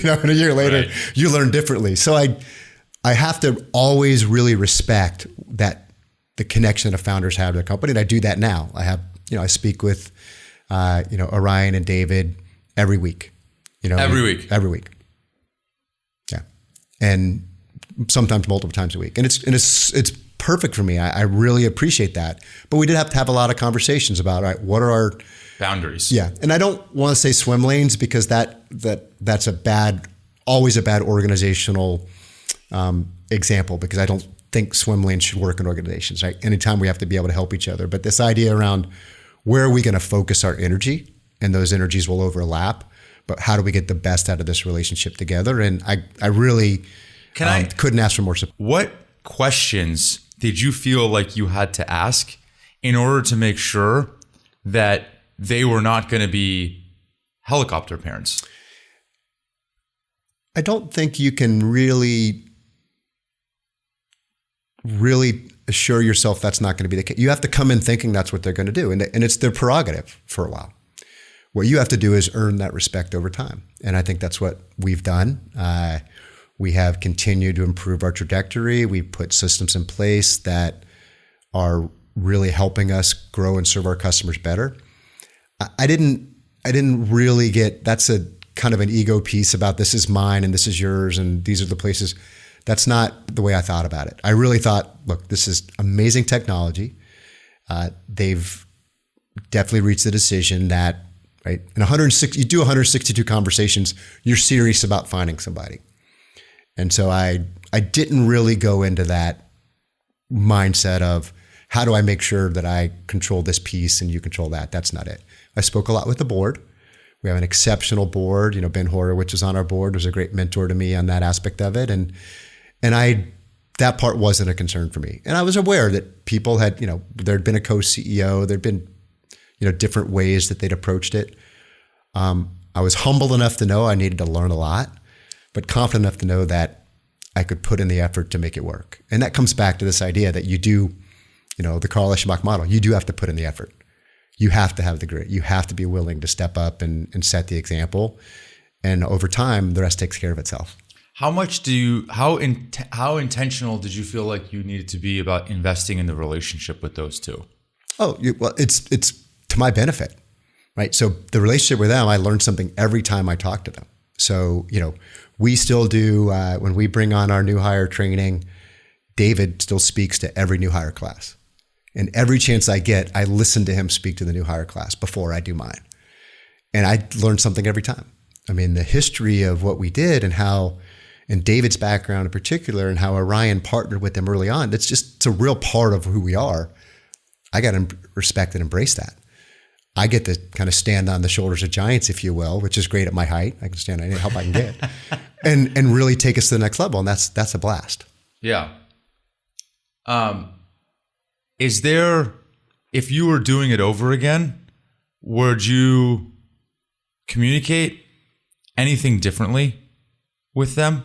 And a year later, you learn differently. So I have to always really respect that the connection that founders have to the company, and I do that now. I have, I speak with, Orion and David every week. Every week. Yeah. And sometimes multiple times a week. And it's perfect for me. I really appreciate that. But we did have to have a lot of conversations about, all right, what are our boundaries? Yeah. And I don't want to say swim lanes because that's always a bad organizational example, because I don't think swim lanes should work in organizations, right? Anytime we have to be able to help each other. But this idea around where are we going to focus our energy, and those energies will overlap, but how do we get the best out of this relationship together? And I really couldn't ask for more support. What questions did you feel like you had to ask in order to make sure that they were not going to be helicopter parents? I don't think you can really assure yourself that's not going to be the case. You have to come in thinking that's what they're going to do. And it's their prerogative for a while. What you have to do is earn that respect over time. And I think that's what we've done. We have continued to improve our trajectory. We put systems in place that are really helping us grow and serve our customers better. I didn't really get, that's a kind of an ego piece about this is mine and this is yours and these are the places. That's not the way I thought about it. I really thought, look, this is amazing technology. They've definitely reached the decision that, right, in 160, you do 162 conversations, you're serious about finding somebody. And so I didn't really go into that mindset of how do I make sure that I control this piece and you control that. That's not it. I spoke a lot with the board. We have an exceptional board. Ben Horowitz was on our board, was a great mentor to me on that aspect of it. And that part wasn't a concern for me. And I was aware that people had, there'd been a co-CEO, there'd been, different ways that they'd approached it. I was humble enough to know I needed to learn a lot, but confident enough to know that I could put in the effort to make it work. And that comes back to this idea that you do, the Carl Eschenbach model, you do have to put in the effort. You have to have the grit. You have to be willing to step up and set the example. And over time, the rest takes care of itself. How intentional did you feel like you needed to be about investing in the relationship with those two? Oh, well, it's to my benefit, right? So the relationship with them, I learned something every time I talk to them. So, we still do, when we bring on our new hire training, David still speaks to every new hire class. And every chance I get, I listen to him speak to the new hire class before I do mine. And I learn something every time. I mean, the history of what we did and how, and David's background in particular, and how Orion partnered with them early on, it's a real part of who we are. I got to respect and embrace that. I get to kind of stand on the shoulders of giants, if you will, which is great at my height. I can stand on any help I can get and really take us to the next level. And that's a blast. Yeah. Is there, if you were doing it over again, would you communicate anything differently with them?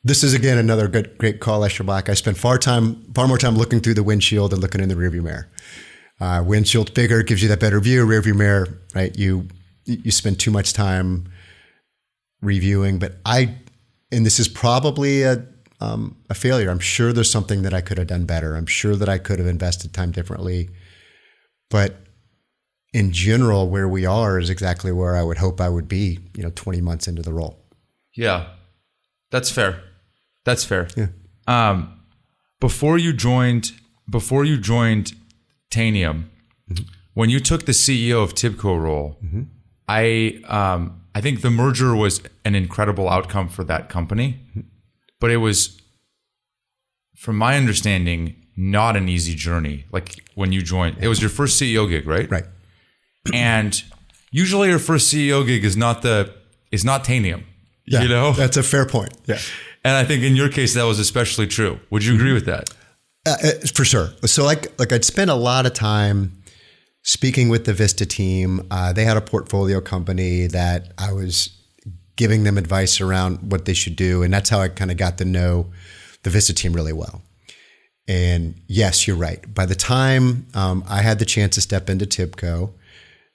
This is, again, another great call, Eschenbach. I spend far more time looking through the windshield than looking in the rearview mirror. Windshield's bigger, gives you that better view. Rearview mirror, right? You spend too much time reviewing. But and this is probably a failure. I'm sure there's something that I could have done better. I'm sure that I could have invested time differently. But in general, where we are is exactly where I would hope I would be, 20 months into the role. Yeah, that's fair. That's fair. Yeah. Before you joined Tanium, mm-hmm. when you took the CEO of TIBCO role, mm-hmm. I think the merger was an incredible outcome for that company, mm-hmm. but it was, from my understanding, not an easy journey. Like when you joined, it was your first CEO gig, right? Right. And usually your first CEO gig is not Tanium. Yeah, that's a fair point. Yeah. And I think in your case, that was especially true. Would you agree with that? For sure. So like I'd spent a lot of time speaking with the Vista team. They had a portfolio company that I was giving them advice around what they should do. And that's how I kind of got to know the Vista team really well. And yes, you're right. By the time I had the chance to step into TIBCO,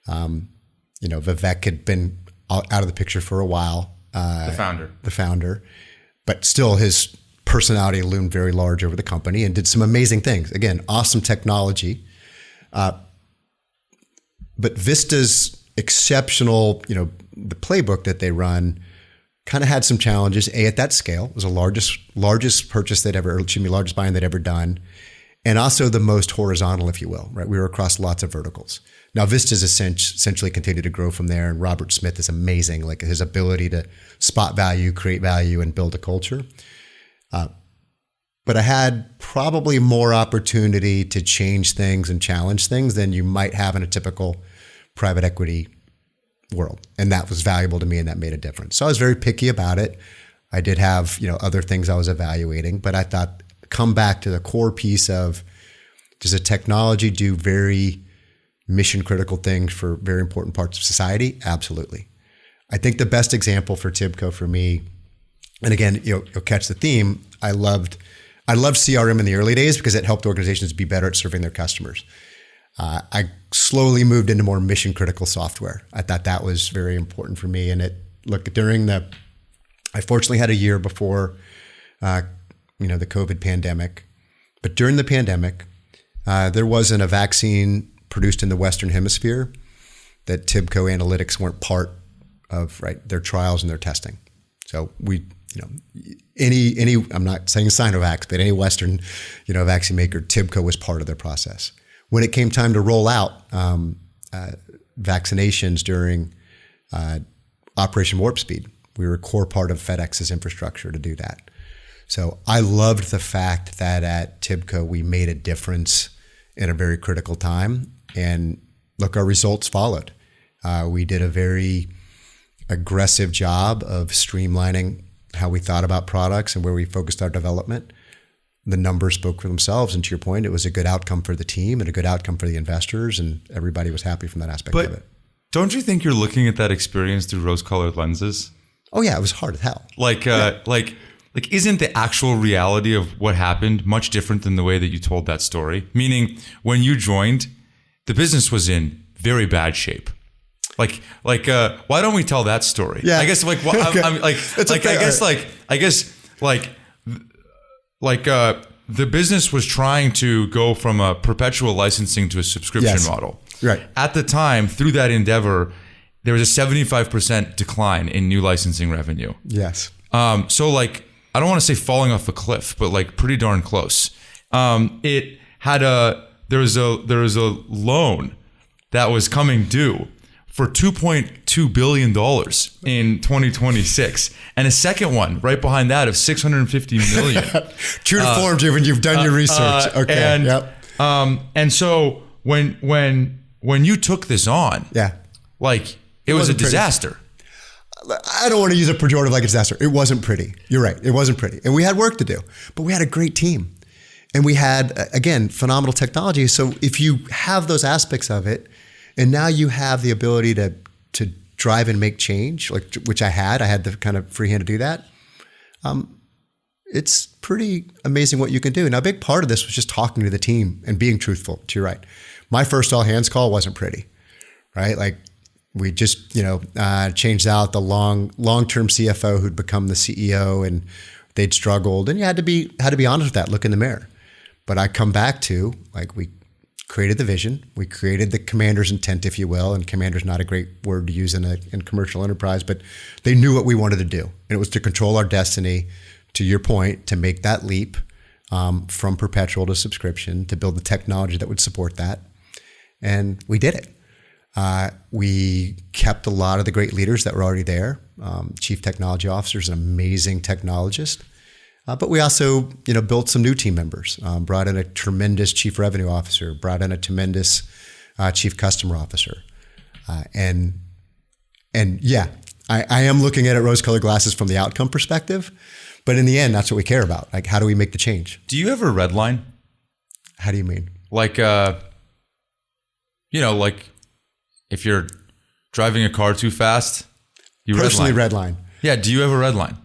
Vivek had been out of the picture for a while. The founder. But still his personality loomed very large over the company and did some amazing things. Again, awesome technology. But Vista's exceptional, the playbook that they run kind of had some challenges. At that scale, it was the largest purchase largest buying they'd ever done. and also the most horizontal, if you will, right? We were across lots of verticals. Now Vista's essentially continued to grow from there, and Robert Smith is amazing, like his ability to spot value, create value, and build a culture. But I had probably more opportunity to change things and challenge things than you might have in a typical private equity world. And that was valuable to me, and that made a difference. So I was very picky about it. I did have, other things I was evaluating, but I thought, come back to the core piece of, does a technology do very mission critical things for very important parts of society? Absolutely. I think the best example for TIBCO for me, and again, you'll catch the theme, I loved CRM in the early days because it helped organizations be better at serving their customers. I slowly moved into more mission critical software. I thought that was very important for me. And I fortunately had a year before, the COVID pandemic, but during the pandemic, there wasn't a vaccine produced in the Western Hemisphere that TIBCO analytics weren't part of, right, their trials and their testing. So we, any, I'm not saying Sinovac, but any Western, vaccine maker, TIBCO was part of their process. When it came time to roll out vaccinations during Operation Warp Speed, we were a core part of FedEx's infrastructure to do that. So I loved the fact that at TIBCO, we made a difference in a very critical time. And look, our results followed. We did a very aggressive job of streamlining how we thought about products and where we focused our development. The numbers spoke for themselves. And to your point, it was a good outcome for the team and a good outcome for the investors, and everybody was happy from that aspect of it. Don't you think you're looking at that experience through rose-colored lenses? Oh yeah, it was hard as hell. Like isn't the actual reality of what happened much different than the way that you told that story? Meaning, when you joined, the business was in very bad shape. Why don't we tell that story? Yeah. I guess the business was trying to go from a perpetual licensing to a subscription model. Right. At the time, through that endeavor, there was a 75% decline in new licensing revenue. Yes. I don't want to say falling off a cliff, but pretty darn close. There was a loan that was coming due for $2.2 billion in 2026, and a second one right behind that of $650 million. True to form, Jim, you've done your research. Okay. And so when you took this on, it was a disaster. I don't want to use a pejorative like a disaster. It wasn't pretty. You're right. It wasn't pretty. And we had work to do, but we had a great team. And we had, again, phenomenal technology. So if you have those aspects of it, and now you have the ability to drive and make change, which I had the kind of free hand to do that. It's pretty amazing what you can do. Now, a big part of this was just talking to the team and being truthful, to your right. My first all hands call wasn't pretty, right? We just, changed out the long-term CFO who'd become the CEO, and they'd struggled, and you had to be honest with that, look in the mirror. But I come back to, we created the vision, we created the commander's intent, if you will, and commander's not a great word to use in commercial enterprise, but they knew what we wanted to do. And it was to control our destiny, to your point, to make that leap from perpetual to subscription, to build the technology that would support that. And we did it. We kept a lot of the great leaders that were already there. Chief Technology Officer is an amazing technologist. But we also, built some new team members, brought in a tremendous Chief Revenue Officer, brought in a tremendous Chief Customer Officer. And yeah, I am looking at it rose-colored glasses from the outcome perspective. But in the end, that's what we care about. How do we make the change? Do you ever redline? How do you mean? If you're driving a car too fast, you personally redline. Yeah. Do you ever redline?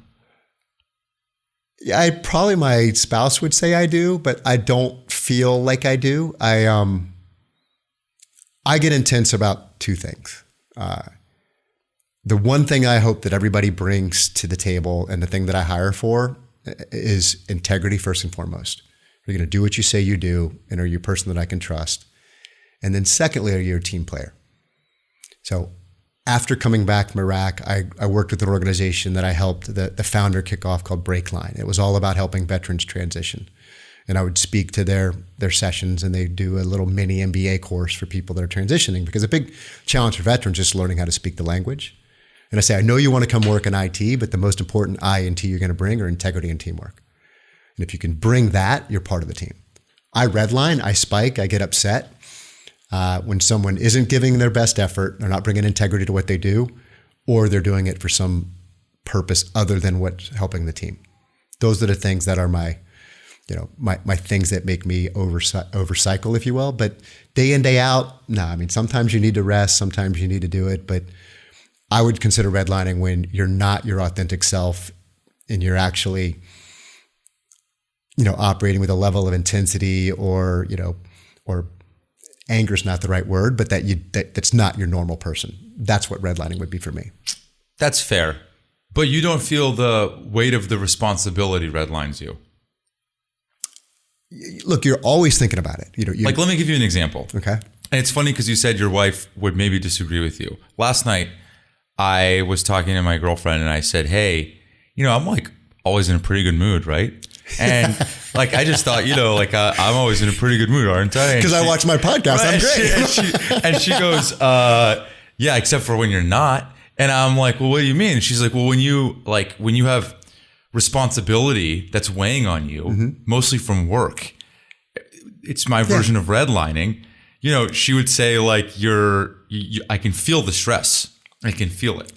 Yeah, probably my spouse would say I do, but I don't feel like I do. I get intense about two things. The one thing I hope that everybody brings to the table, and the thing that I hire for, is integrity first and foremost. You're going to do what you say you do, and are you a person that I can trust? And then secondly, are you a team player? So after coming back from Iraq, I worked with an organization that I helped the founder kick off called Redline. It was all about helping veterans transition. and I would speak to their sessions, and they do a little mini MBA course for people that are transitioning, because a big challenge for veterans is just learning how to speak the language. And I say, I know you want to come work in IT, but the most important I and T you're going to bring are integrity and teamwork. And if you can bring that, you're part of the team. I redline, I spike, I get upset when someone isn't giving their best effort, they're not bringing integrity to what they do, or they're doing it for some purpose other than what's helping the team. Those are the things that are my things that make me overcycle, if you will. But day in, day out, no, I mean, sometimes you need to rest, sometimes you need to do it, but I would consider redlining when you're not your authentic self and you're actually, operating with a level of intensity or anger is not the right word, but that's not your normal person. That's what redlining would be for me. That's fair. But you don't feel the weight of the responsibility redlines you. Look, you're always thinking about it. Like, let me give you an example. Okay. And it's funny because you said your wife would maybe disagree with you. Last night, I was talking to my girlfriend and I said, hey, I'm like always in a pretty good mood, right? And like, I just thought, I'm always in a pretty good mood, aren't I? Because I watch my podcast. Right? I'm great. And she goes, yeah, except for when you're not. And I'm like, well, what do you mean? And she's like, well, when you have responsibility that's weighing on you, mostly from work, it's my version of redlining. She would say like, I can feel the stress. I can feel it.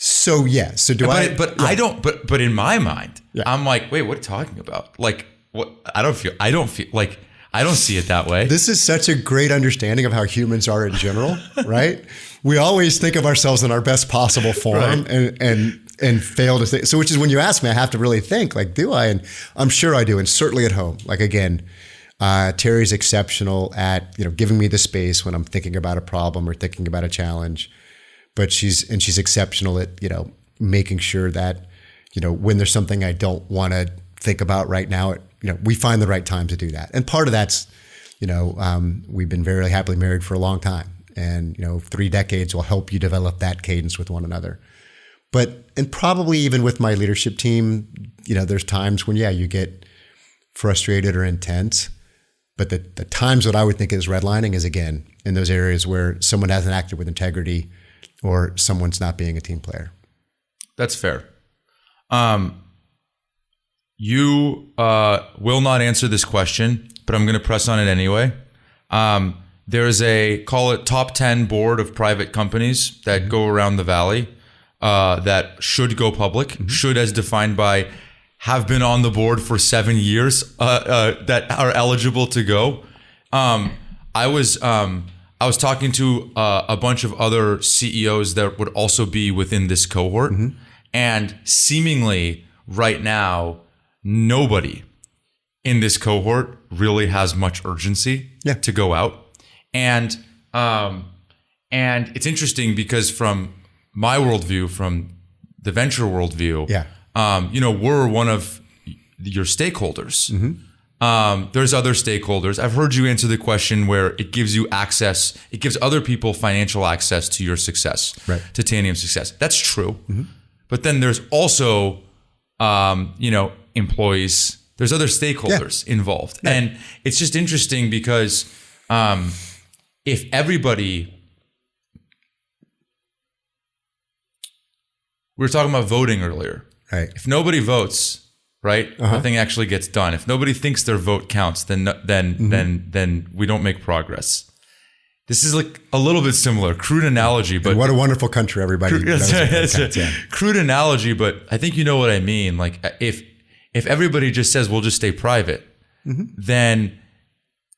So yeah. So do I? But yeah. I don't. But in my mind, I'm like, wait, what are you talking about? Like, what? I don't feel like I don't see it that way. This is such a great understanding of how humans are in general, right? We always think of ourselves in our best possible form, right, and fail to think. So, which is when you ask me, I have to really think. Like, do I? And I'm sure I do, and certainly at home. Like again. Terry's exceptional at giving me the space when I'm thinking about a problem or thinking about a challenge, but she's exceptional at making sure that when there's something I don't want to think about right now, we find the right time to do that. And part of that's we've been very happily married for a long time, and 3 decades will help you develop that cadence with one another. And probably even with my leadership team, there's times when you get frustrated or intense. But the times what I would think is redlining is, again, in those areas where someone hasn't acted with integrity or someone's not being a team player. That's fair. You will not answer this question, but I'm going to press on it anyway. There is call it top 10 board of private companies that go around the valley that should go public, should as defined by have been on the board for 7 years that are eligible to go. I was talking to a bunch of other CEOs that would also be within this cohort, and seemingly right now, nobody in this cohort really has much urgency to go out. And it's interesting because from my worldview, from the venture worldview, we're one of your stakeholders. There's other stakeholders. I've heard you answer the question where it gives you access, it gives other people financial access to your success, to Tanium's success. That's true. But then there's also, employees, there's other stakeholders involved. And it's just interesting because if everybody, we were talking about voting earlier. Right. If nobody votes, nothing actually gets done. If nobody thinks their vote counts, then we don't make progress. This is like a little bit similar, crude analogy, but and what a wonderful country everybody knows. Crude analogy, but I think you know what I mean. Like if everybody just says we'll just stay private, then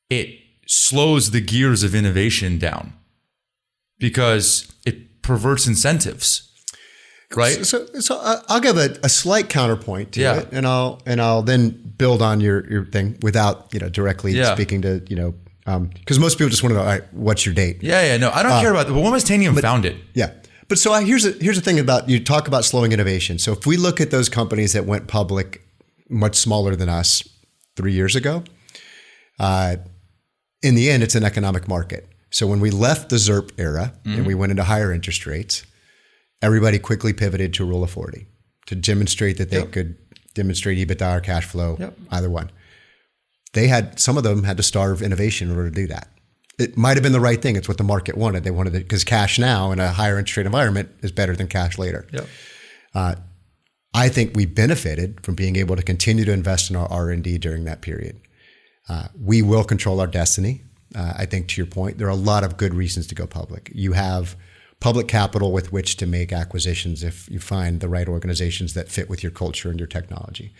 it slows the gears of innovation down because it perverts incentives. Right. So I'll give a slight counterpoint to it, and I'll then build on your thing without directly speaking to because most people just want to know, all right, what's your date? No, I don't care about that. But when was Tanium founded? But so here's the thing about, you talk about slowing innovation. So if we look at those companies that went public much smaller than us 3 years ago, in the end, it's an economic market. So when we left the ZERP era and we went into higher interest rates, everybody quickly pivoted to a Rule of 40 to demonstrate that they could demonstrate EBITDA or cash flow, either one. some of them had to starve innovation in order to do that. It might have been the right thing. It's what the market wanted. They wanted it because cash now in a higher interest rate environment is better than cash later. Yep. I think we benefited from being able to continue to invest in our R&D during that period. We will control our destiny. I think to your point, there are a lot of good reasons to go public. You have public capital with which to make acquisitions if you find the right organizations that fit with your culture and your technology.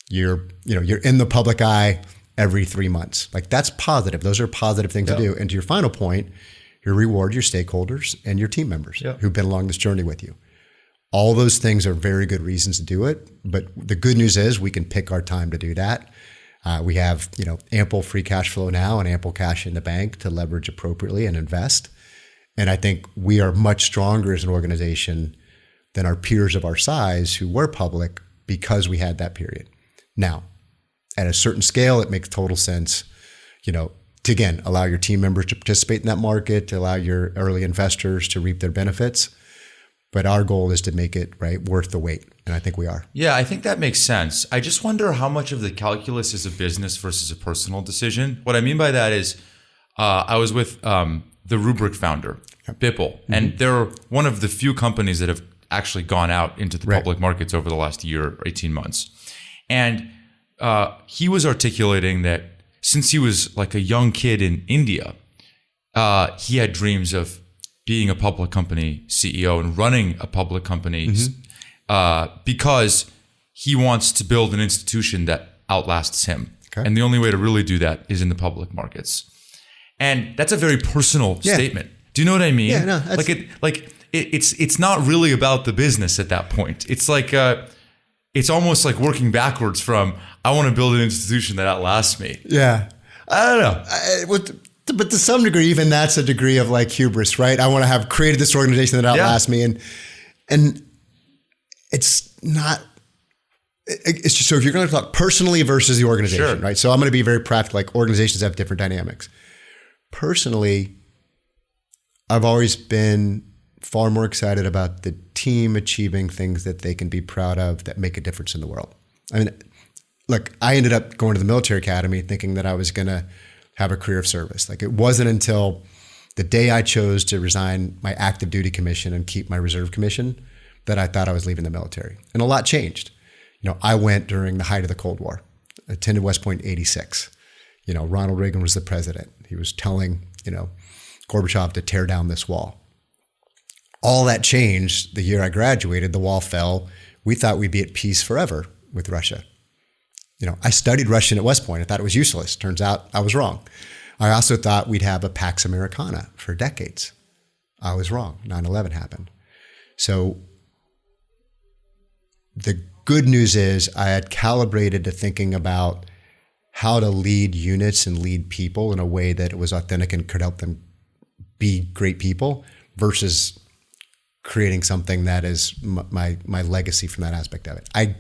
You're in the public eye every 3 months. Like that's positive. Those are positive things to do. And to your final point, you reward your stakeholders and your team members who've been along this journey with you. All those things are very good reasons to do it. But the good news is we can pick our time to do that. We have, ample free cash flow now and ample cash in the bank to leverage appropriately and invest. And I think we are much stronger as an organization than our peers of our size who were public because we had that period. Now, at a certain scale, it makes total sense, to again, allow your team members to participate in that market, to allow your early investors to reap their benefits. But our goal is to make it worth the wait. And I think we are. Yeah, I think that makes sense. I just wonder how much of the calculus is a business versus a personal decision. What I mean by that is I was with the Rubrik founder, Bipple, and they're one of the few companies that have actually gone out into the public markets over the last year or 18 months. And he was articulating that since he was like a young kid in India, he had dreams of being a public company CEO and running a public company because he wants to build an institution that outlasts him. Okay. And the only way to really do that is in the public markets. And that's a very personal statement. Do you know what I mean? Yeah, no, it's not really about the business at that point. It's like it's almost like working backwards from I want to build an institution that outlasts me. Yeah, I don't know. But to some degree, even that's a degree of like hubris, right? I want to have created this organization that outlasts me, and it's not. It's just so if you're going to talk personally versus the organization, right? So I'm going to be very practical. Like organizations have different dynamics. Personally, I've always been far more excited about the team achieving things that they can be proud of that make a difference in the world. I mean, look, I ended up going to the military academy thinking that I was going to have a career of service. Like it wasn't until the day I chose to resign my active duty commission and keep my reserve commission that I thought I was leaving the military. And a lot changed. I went during the height of the Cold War, attended West Point in '86. Ronald Reagan was the president. He was telling, Gorbachev to tear down this wall. All that changed the year I graduated. The wall fell. We thought we'd be at peace forever with Russia. I studied Russian at West Point. I thought it was useless. Turns out I was wrong. I also thought we'd have a Pax Americana for decades. I was wrong. 9/11 happened. So the good news is I had calibrated to thinking about how to lead units and lead people in a way that it was authentic and could help them be great people versus creating something that is my legacy from that aspect of it. I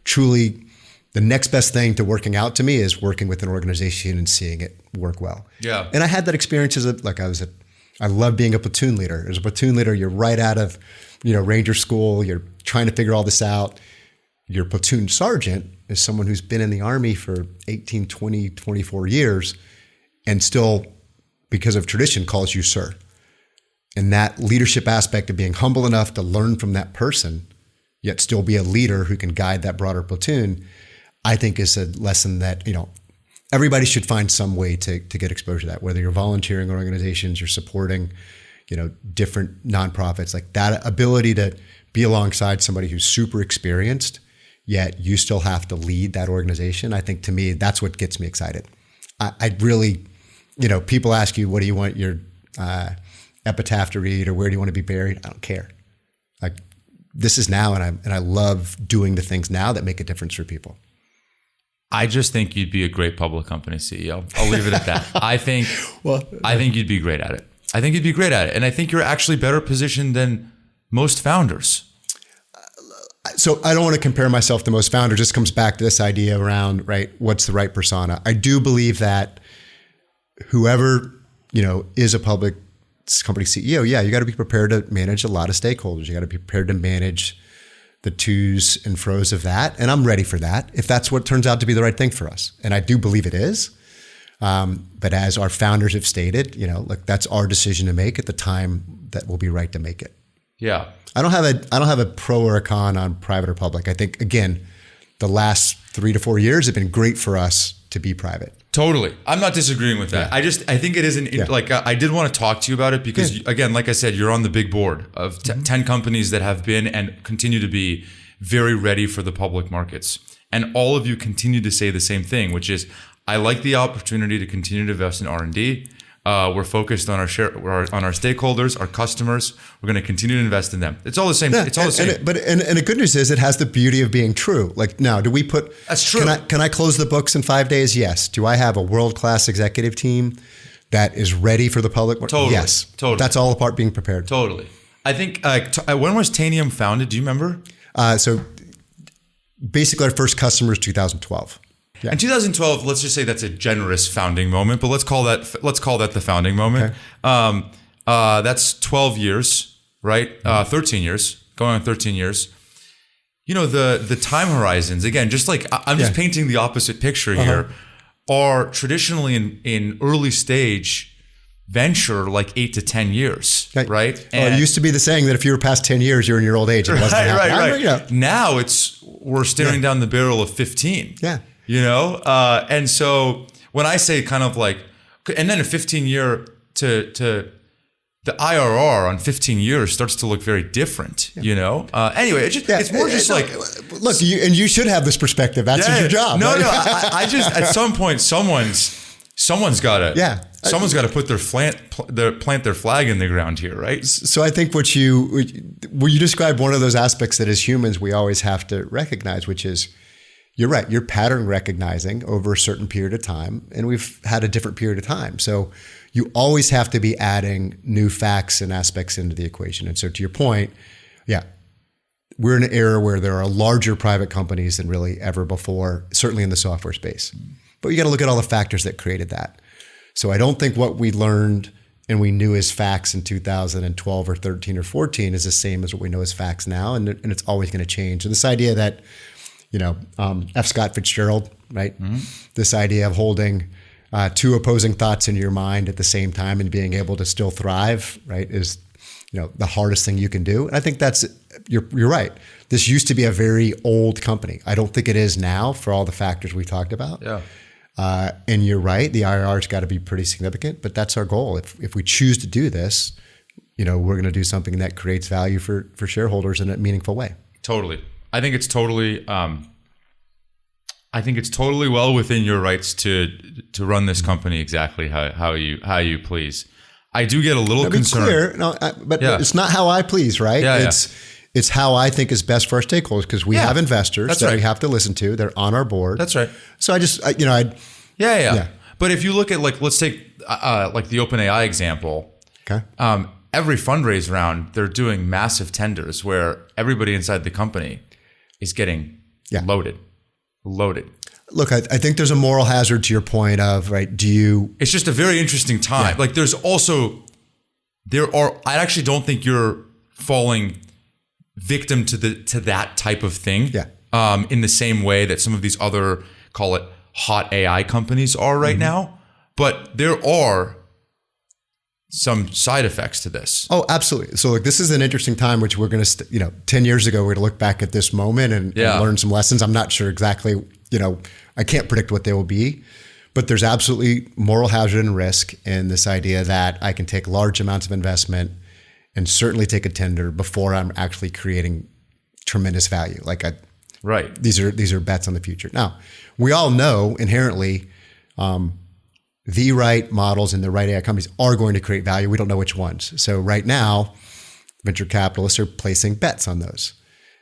truly, the next best thing to working out to me is working with an organization and seeing it work well. Yeah. And I had that experience I love being a platoon leader. As a platoon leader, you're right out of, Ranger school. You're trying to figure all this out. Your platoon sergeant is someone who's been in the Army for 18, 20, 24 years and still, because of tradition, calls you sir. And that leadership aspect of being humble enough to learn from that person, yet still be a leader who can guide that broader platoon, I think is a lesson that, everybody should find some way to get exposure to that, whether you're volunteering in organizations, you're supporting, different nonprofits, like that ability to be alongside somebody who's super experienced, yet you still have to lead that organization. I think to me, that's what gets me excited. I really, people ask you, what do you want your epitaph to read or where do you want to be buried? I don't care. Like this is now, and I love doing the things now that make a difference for people. I just think you'd be a great public company CEO. I'll leave it at that. I think you'd be great at it. And I think you're actually better positioned than most founders. So I don't want to compare myself to most founders. Just comes back to this idea around, what's the right persona? I do believe that whoever, is a public company CEO, you got to be prepared to manage a lot of stakeholders. You got to be prepared to manage the to's and fro's of that. And I'm ready for that if that's what turns out to be the right thing for us. And I do believe it is. But as our founders have stated, look, that's our decision to make at the time that will be right to make it. Yeah. I don't have a pro or a con on private or public. I think, again, the last 3 to 4 years have been great for us to be private. Totally. I'm not disagreeing with that. Yeah. I think it is I did want to talk to you about it because again, like I said, you're on the big board of 10 companies that have been and continue to be very ready for the public markets. And all of you continue to say the same thing, which is, I like the opportunity to continue to invest in R&D. We're focused on our stakeholders, our customers. We're going to continue to invest in them. It's all the same. Yeah, it's all the same. And the good news is it has the beauty of being true. Like now, do we put? That's true. Can I close the books in 5 days? Yes. Do I have a world-class executive team that is ready for the public? Totally. Yes. Totally. That's all about being prepared. Totally. I think when was Tanium founded? Do you remember? So basically, our first customer is 2012. Yeah. In 2012, let's just say that's a generous founding moment, but let's call that the founding moment. Okay. That's 12 years, right? 13 years, going on 13 years. The time horizons, again, just like I'm just painting the opposite picture here, are traditionally in early stage venture like 8 to 10 years, right? And it used to be the saying that if you were past 10 years, you're in your old age. It wasn't happening. Right. Now we're staring down the barrel of 15. Yeah. And so when I say kind of like, and then a 15-year to the IRR on 15 years starts to look very different, Anyway, it's more just like, look, you should have this perspective. That's your job. No, right? no. I just at some point someone's got to put plant their flag in the ground here, right? So I think what you described one of those aspects that as humans we always have to recognize, which is. You're right. You're pattern recognizing over a certain period of time, and we've had a different period of time. So you always have to be adding new facts and aspects into the equation. And so to your point, we're in an era where there are larger private companies than really ever before, certainly in the software space. But you got to look at all the factors that created that. So I don't think what we learned and we knew as facts in 2012 or 13 or 14 is the same as what we know as facts now, and it's always going to change. And this idea that F. Scott Fitzgerald, right? Mm-hmm. This idea of holding two opposing thoughts in your mind at the same time and being able to still thrive, right, is the hardest thing you can do. And I think you're right. This used to be a very old company. I don't think it is now for all the factors we talked about. Yeah. And you're right. The IRR's got to be pretty significant, but that's our goal. If we choose to do this, we're going to do something that creates value for shareholders in a meaningful way. Totally. I think it's totally well within your rights to run this company exactly how you please. I do get a little concerned. But it's not how I please, right? Yeah, it's how I think is best for our stakeholders because we have investors that we have to listen to. They're on our board. That's right. So Yeah. But if you look at let's take the OpenAI example. Okay. Every fundraise round, they're doing massive tenders where everybody inside the company is getting loaded. Look, I think there's a moral hazard to your point of, right, it's just a very interesting time. Like I actually don't think you're falling victim to that type of thing. Yeah. In the same way that some of these other, call it hot AI companies are right now. But there are some side effects to this. Oh, absolutely. So this is an interesting time, which we're going to, 10 years ago, we're going to look back at this moment and learn some lessons. I'm not sure exactly, I can't predict what they will be, but there's absolutely moral hazard and risk in this idea that I can take large amounts of investment and certainly take a tender before I'm actually creating tremendous value. Right. These are bets on the future. Now, we all know inherently, the right models and the right AI companies are going to create value. We don't know which ones. So right now, venture capitalists are placing bets on those.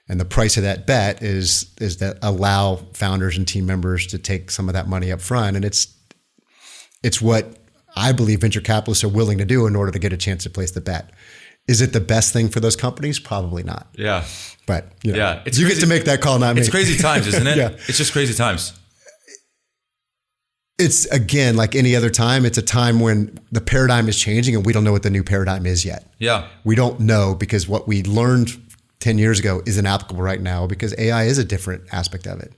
And the price of that bet is that allow founders and team members to take some of that money up front. And it's what I believe venture capitalists are willing to do in order to get a chance to place the bet. Is it the best thing for those companies? Probably not. Yeah. But you get to make that call, not me. It's crazy times, isn't it? Yeah. It's just crazy times. It's, again, like any other time, it's a time when the paradigm is changing and we don't know what the new paradigm is yet. Yeah. We don't know because what we learned 10 years ago isn't applicable right now because AI is a different aspect of it.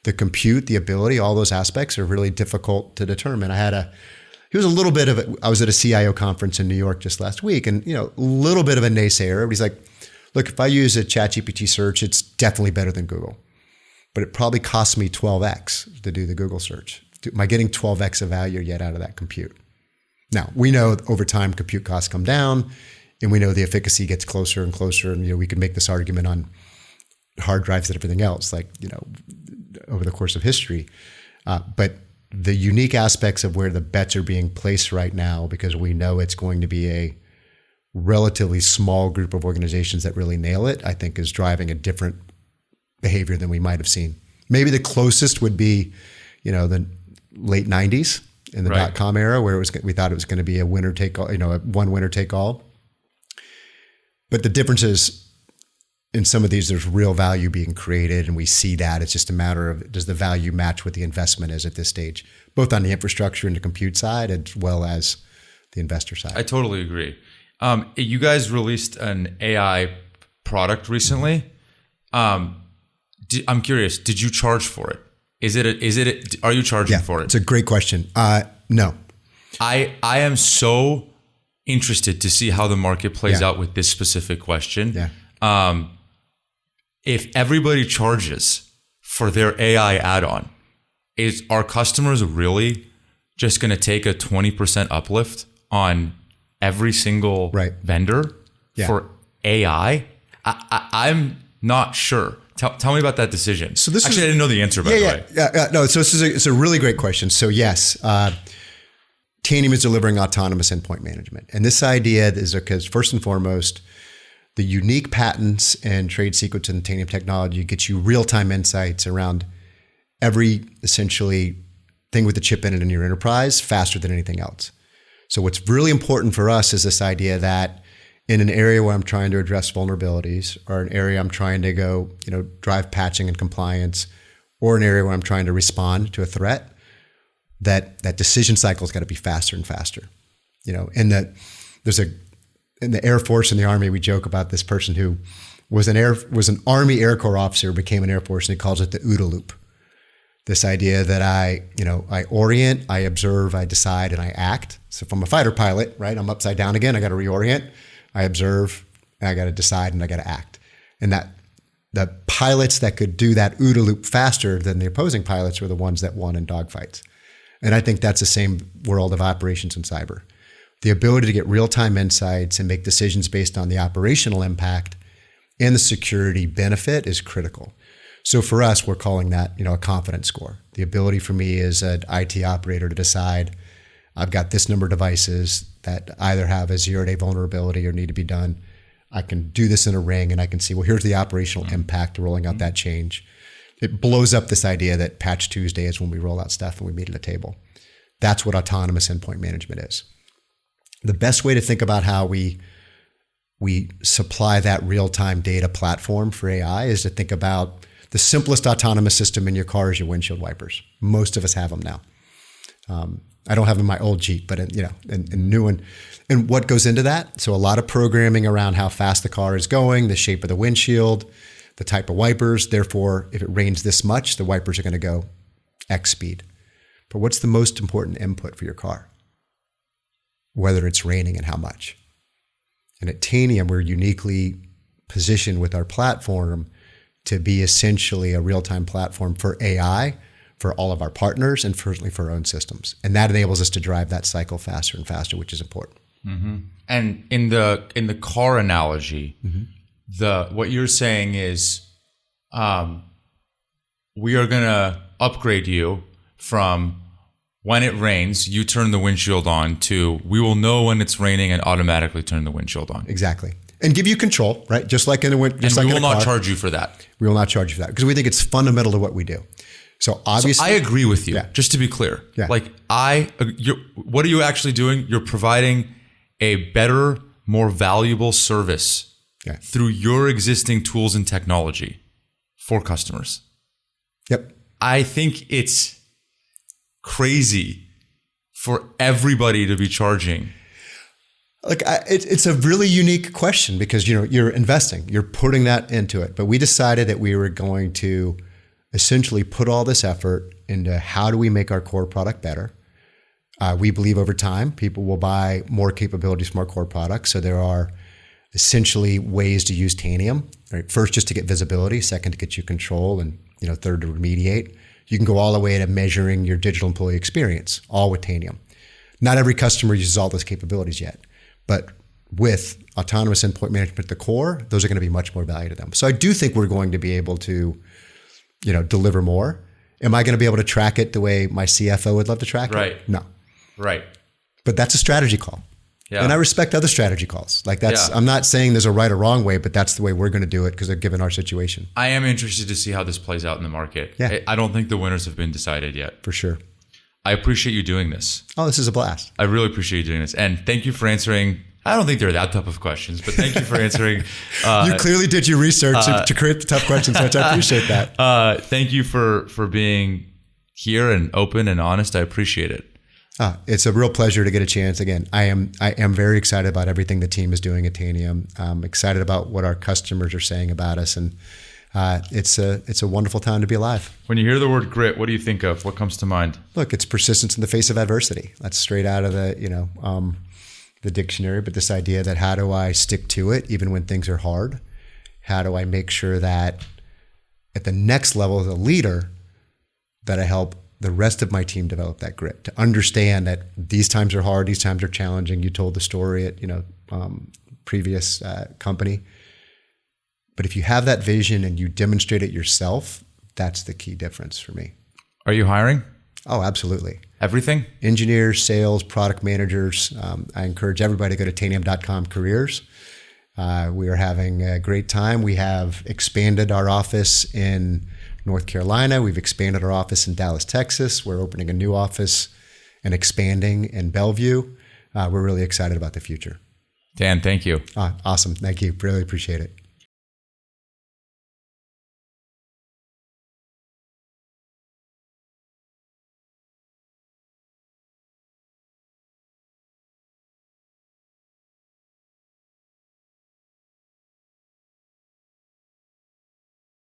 The compute, the ability, all those aspects are really difficult to determine. He was a little bit of I was at a CIO conference in New York just last week, and a little bit of a naysayer. But he's like, look, if I use a ChatGPT search, it's definitely better than Google, but it probably costs me 12x to do the Google search. Am I getting 12x of value yet out of that compute? Now, we know over time compute costs come down, and we know the efficacy gets closer and closer, and we can make this argument on hard drives and everything else, over the course of history. But the unique aspects of where the bets are being placed right now, because we know it's going to be a relatively small group of organizations that really nail it, I think is driving a different behavior than we might have seen. Maybe the closest would be, the late 90s in the dot-com era, where we thought it was going to be a winner take all, a one winner take all. But the difference is in some of these, there's real value being created, and we see that. It's just a matter of, does the value match what the investment is at this stage, both on the infrastructure and the compute side, as well as the investor side. I totally agree. You guys released an AI product recently. I'm curious, did you charge for it? Are you charging for it? It's a great question. No. I am so interested to see how the market plays out with this specific question. Yeah. If everybody charges for their AI add-on, are customers really just going to take a 20% uplift on every single vendor for AI? I'm not sure. Tell me about that decision. So I didn't know the answer, by the way. No, so it's a really great question. So yes, Tanium is delivering autonomous endpoint management. And this idea is because, first and foremost, the unique patents and trade secrets in Tanium technology gets you real-time insights around every essentially thing with the chip in it in your enterprise faster than anything else. So what's really important for us is this idea that in an area where I'm trying to address vulnerabilities, or an area I'm trying to go, drive patching and compliance, or an area where I'm trying to respond to a threat, that decision cycle's got to be faster and faster. In the Air Force and the Army, we joke about this person who was an Army Air Corps officer, became an Air Force, and he calls it the OODA loop. This idea that I orient, I observe, I decide, and I act. So if I'm a fighter pilot, right, I'm upside down again, I got to reorient, I observe, and I got to decide, and I got to act. And that the pilots that could do that OODA loop faster than the opposing pilots were the ones that won in dogfights. And I think that's the same world of operations in cyber. The ability to get real-time insights and make decisions based on the operational impact and the security benefit is critical. So for us, we're calling that, a confidence score. The ability for me as an IT operator to decide, I've got this number of devices that either have a zero-day vulnerability or need to be done. I can do this in a ring, and I can see, well, here's the operational impact of rolling out that change. It blows up this idea that Patch Tuesday is when we roll out stuff and we meet at a table. That's what autonomous endpoint management is. The best way to think about how we supply that real-time data platform for AI is to think about the simplest autonomous system in your car is your windshield wipers. Most of us have them now. I don't have them in my old Jeep, but in new one. And what goes into that? So a lot of programming around how fast the car is going, the shape of the windshield, the type of wipers. Therefore, if it rains this much, the wipers are going to go X speed. But what's the most important input for your car? Whether it's raining and how much. And at Tanium, we're uniquely positioned with our platform to be essentially a real-time platform for AI, for all of our partners, and certainly for our own systems. And that enables us to drive that cycle faster and faster, which is important. Mm-hmm. And in the car analogy, what you're saying is we are going to upgrade you from when it rains, you turn the windshield on, to we will know when it's raining and automatically turn the windshield on. Exactly. And give you control, right? Just like in a winter. And we will not charge you for that. We will not charge you for that because we think it's fundamental to what we do. So obviously, I agree with you. Just to be clear, what are you actually doing? You're providing a better, more valuable service through your existing tools and technology for customers. Yep. I think it's crazy for everybody to be charging Look, it's a really unique question because, you're investing, you're putting that into it. But we decided that we were going to essentially put all this effort into how do we make our core product better. We believe over time, people will buy more capabilities from our core products. So there are essentially ways to use Tanium, right? First, just to get visibility. Second, to get you control. And, third, to remediate. You can go all the way to measuring your digital employee experience, all with Tanium. Not every customer uses all those capabilities yet. But with autonomous endpoint management at the core, those are going to be much more value to them. So I do think we're going to be able to, deliver more. Am I going to be able to track it the way my CFO would love to track it? Right. No. Right. But that's a strategy call. Yeah. And I respect other strategy calls. I'm not saying there's a right or wrong way, but that's the way we're going to do it because they're given our situation. I am interested to see how this plays out in the market. Yeah. I don't think the winners have been decided yet. For sure. I appreciate you doing this. Oh, this is a blast. I really appreciate you doing this. And thank you for answering. I don't think they're that tough of questions, but thank you for answering. You clearly did your research to create the tough questions, which I appreciate that. Thank you for being here and open and honest. I appreciate it. It's a real pleasure to get a chance. Again, I am very excited about everything the team is doing at Tanium. I'm excited about what our customers are saying about us, and it's a wonderful time to be alive. When you hear the word grit, what do you think of? What comes to mind? Look, it's persistence in the face of adversity. That's straight out of the dictionary. But this idea that how do I stick to it even when things are hard? How do I make sure that at the next level as a leader that I help the rest of my team develop that grit to understand that these times are hard, these times are challenging. You told the story at previous company, but if you have that vision and you demonstrate it yourself, that's the key difference for me. Are you hiring? Oh, absolutely. Everything? Engineers, sales, product managers. I encourage everybody to go to tanium.com careers. We are having a great time. We have expanded our office in North Carolina. We've expanded our office in Dallas, Texas. We're opening a new office and expanding in Bellevue. We're really excited about the future. Dan, thank you. Awesome. Thank you. Really appreciate it.